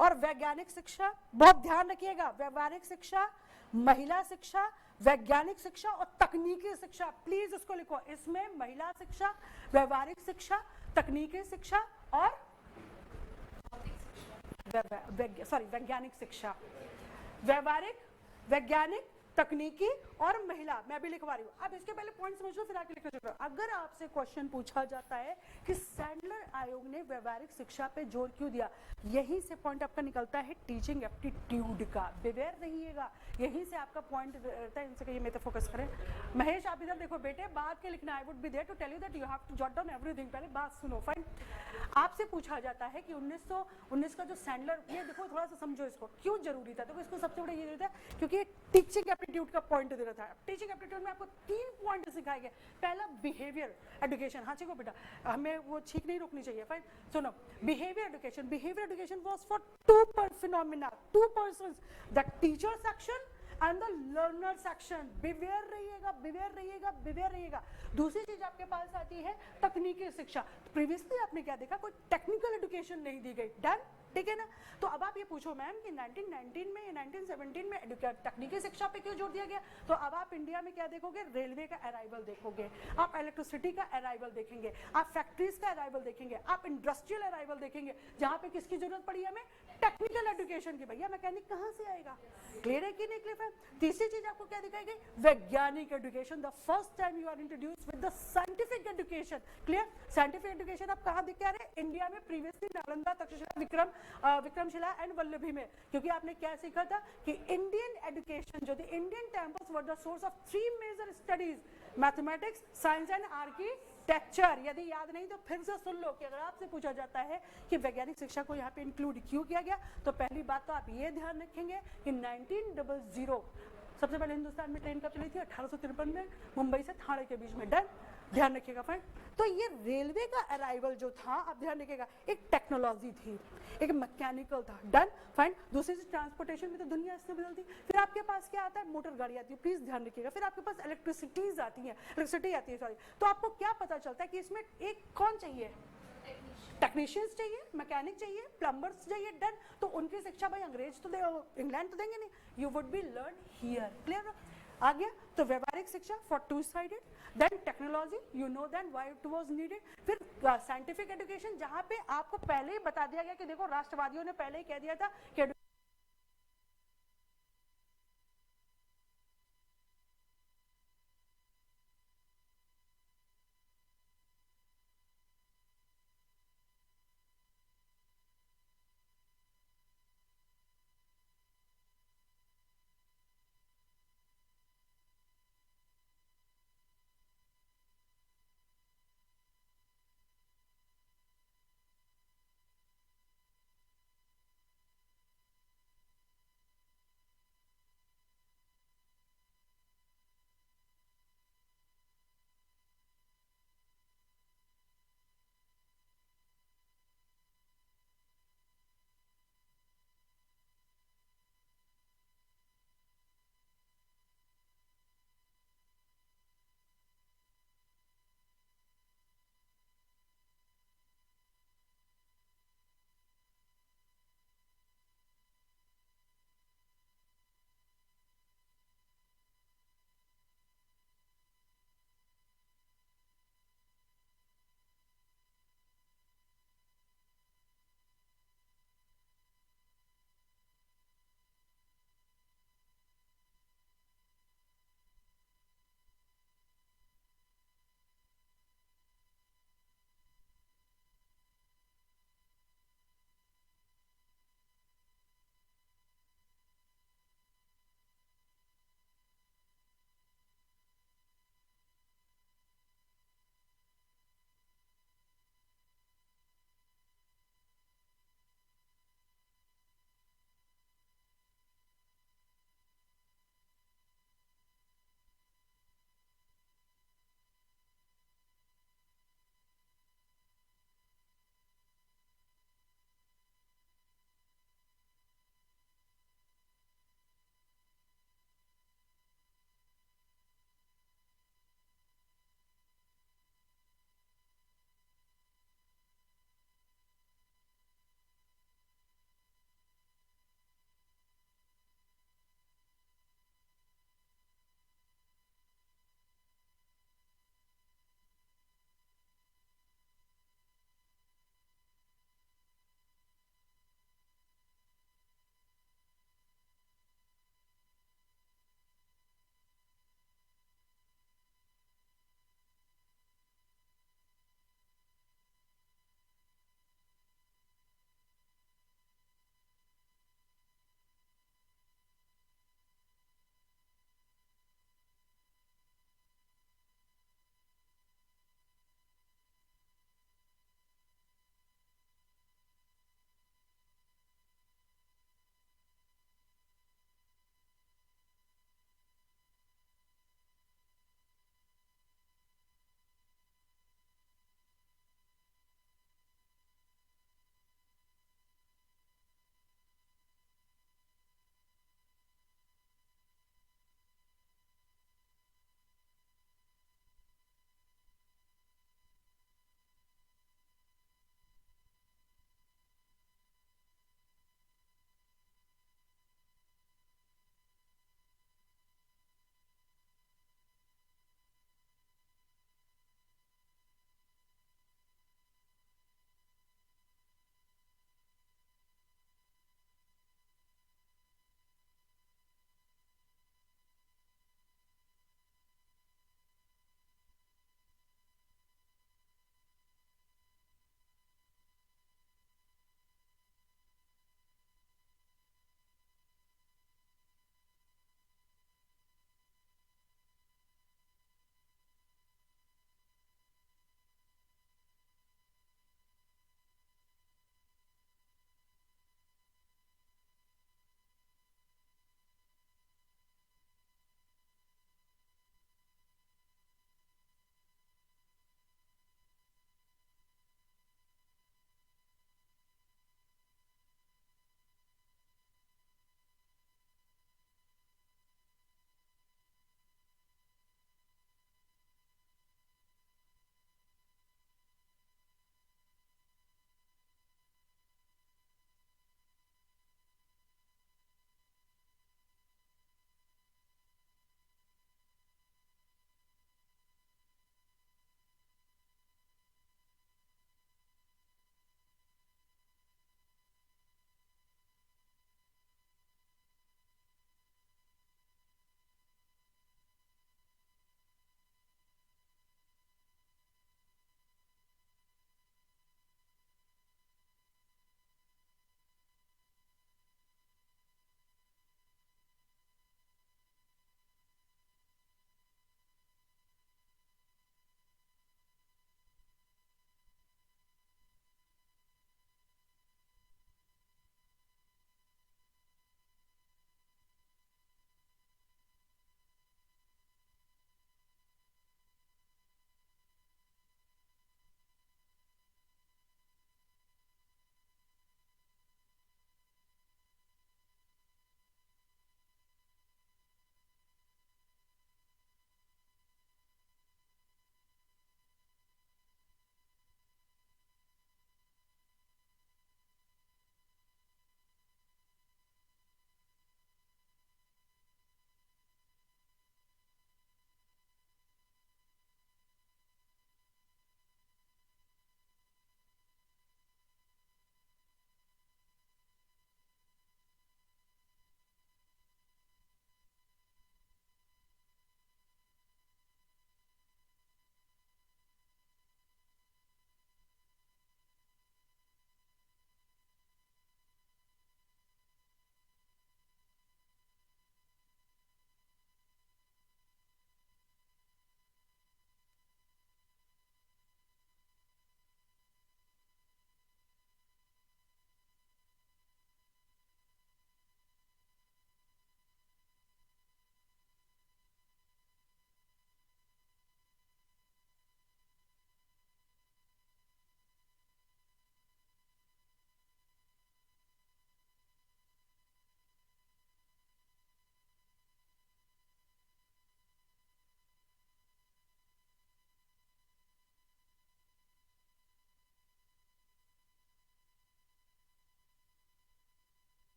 और वैज्ञानिक शिक्षा। बहुत ध्यान रखिएगा, व्यवहारिक शिक्षा, महिला शिक्षा, वैज्ञानिक शिक्षा और तकनीकी शिक्षा, प्लीज उसको लिखो। इसमें महिला शिक्षा, व्यवहारिक शिक्षा, तकनीकी शिक्षा और वैज्ञानिक शिक्षा। व्यवहारिक, वैज्ञानिक, तकनीकी और महिला, मैं भी लिखवा रही हूँ। अब इसके पहले पॉइंट समझ लो फिर आगे लिखना शुरू करो। अगर आपसे क्वेश्चन पूछा जाता है कि सैंडलर आयोग ने व्यवहारिक शिक्षा पे जोर क्यों दिया, यहीं से पॉइंट आपका निकलता है टीचिंग एप्टीट्यूड का। बेवेयर रहिएगा, यहीं से आपका पॉइंट रहता है। इनसे कहिए मेरे पे फोकस करें। महेश आप इधर देखो बेटे, बात के लिखना। I would be there to tell you that you have to jot down everything. पहले बात सुनो, फाइन। आपसे पूछा जाता है कि 1919 का जो सैंडलर, ये देखो थोड़ा सा समझो इसको, क्यों जरूरी था। देखो इसको सबसे बड़ा ये जरूरी था क्योंकि टीचिंग एप्टीट्यूड का पॉइंट दे रहा था। टीचिंग एप्टीट्यूड में आपको 3 पॉइंट सिखाए गए। पहला बिहेवियर एजुकेशन, हाँ चीको बेटा, हमें वो छींक नहीं रोकनी चाहिए, फाइन। सुनो, behaviour education, behaviour education was for 2 phenomena, 2 persons, the teacher section and the learner section. Beware रहिएगा, बिवेयर रहिएगा, बिवेयर रहिएगा। दूसरी चीज आपके पास आती है तकनीकी शिक्षा। प्रीवियसली आपने क्या देखा, कोई टेक्निकल एजुकेशन नहीं दी गई, डन, ठीक है ना। तो अब आप ये पूछो मैम कि 1919 में या 1917 में तकनीकी शिक्षा पे क्यों जोर दिया गया, तो अब आप इंडिया में क्या देखोगे, रेलवे का अराइवल देखोगे, आप इलेक्ट्रिसिटी का अराइवल देखेंगे, आप फैक्ट्रीज का अराइवल देखेंगे, आप इंडस्ट्रियल अराइवल देखेंगे, जहां पे किसकी जरूरत पड़ी हमें, टेक्निकल एजुकेशन की। भैया मैकेनिक कहाँ से आएगा, क्लियर है कि नहीं क्लियर है। तीसरी चीज आपको क्या दिखाई गई, वैज्ञानिक education. The first time you are introduced with the scientific education, clear. Scientific education आप कहाँ दिखा रहे, इंडिया में प्रीवियसली नालंदा, तक्षशिला, विक्रमशिला एंड वल्लभी में। क्योंकि आपने क्या सीखा था कि इंडियन एजुकेशन जो थी, Indian temples were the source of 3 major studies, mathematics, science and architecture. यदि याद नहीं तो फिर से सुन लो कि अगर आपसे पूछा जाता है कि वैज्ञानिक शिक्षा को यहाँ पे इंक्लूड क्यों किया गया, तो पहली बात तो आप ये ध्यान रखेंगे कि 1900 सबसे पहले हिंदुस्तान में ट्रेन कब चली थी, 1853 में, मुंबई से थाने के बीच में, डन, ध्यान रखिएगा फ्रेंड। तो ये रेलवे का अराइवल जो था, आप ध्यान रखिएगा, एक टेक्नोलॉजी थी, एक मैकेनिकल था, डन, फाइन। दूसरी चीज ट्रांसपोर्टेशन में तो दुनिया इससे बदलती। फिर आपके पास क्या आता है, मोटर गाड़ी आती है, प्लीज ध्यान रखिएगा। फिर आपके पास इलेक्ट्रिसिटी आती है, सॉरी। तो आपको क्या पता चलता है कि इसमें एक कौन चाहिए, टेक्नीशियंस चाहिए, मैकेनिक चाहिए, प्लम्बर्स चाहिए, डन। तो उनकी शिक्षा भाई अंग्रेज तो इंग्लैंड तो देंगे नहीं, you would be learn here, clear आ गया। तो व्यवहारिक शिक्षा for 2 sided, then technology, you know then why it was needed. फिर साइंटिफिक एजुकेशन, जहां पे आपको पहले ही बता दिया गया कि देखो राष्ट्रवादियों ने पहले ही कह दिया था कि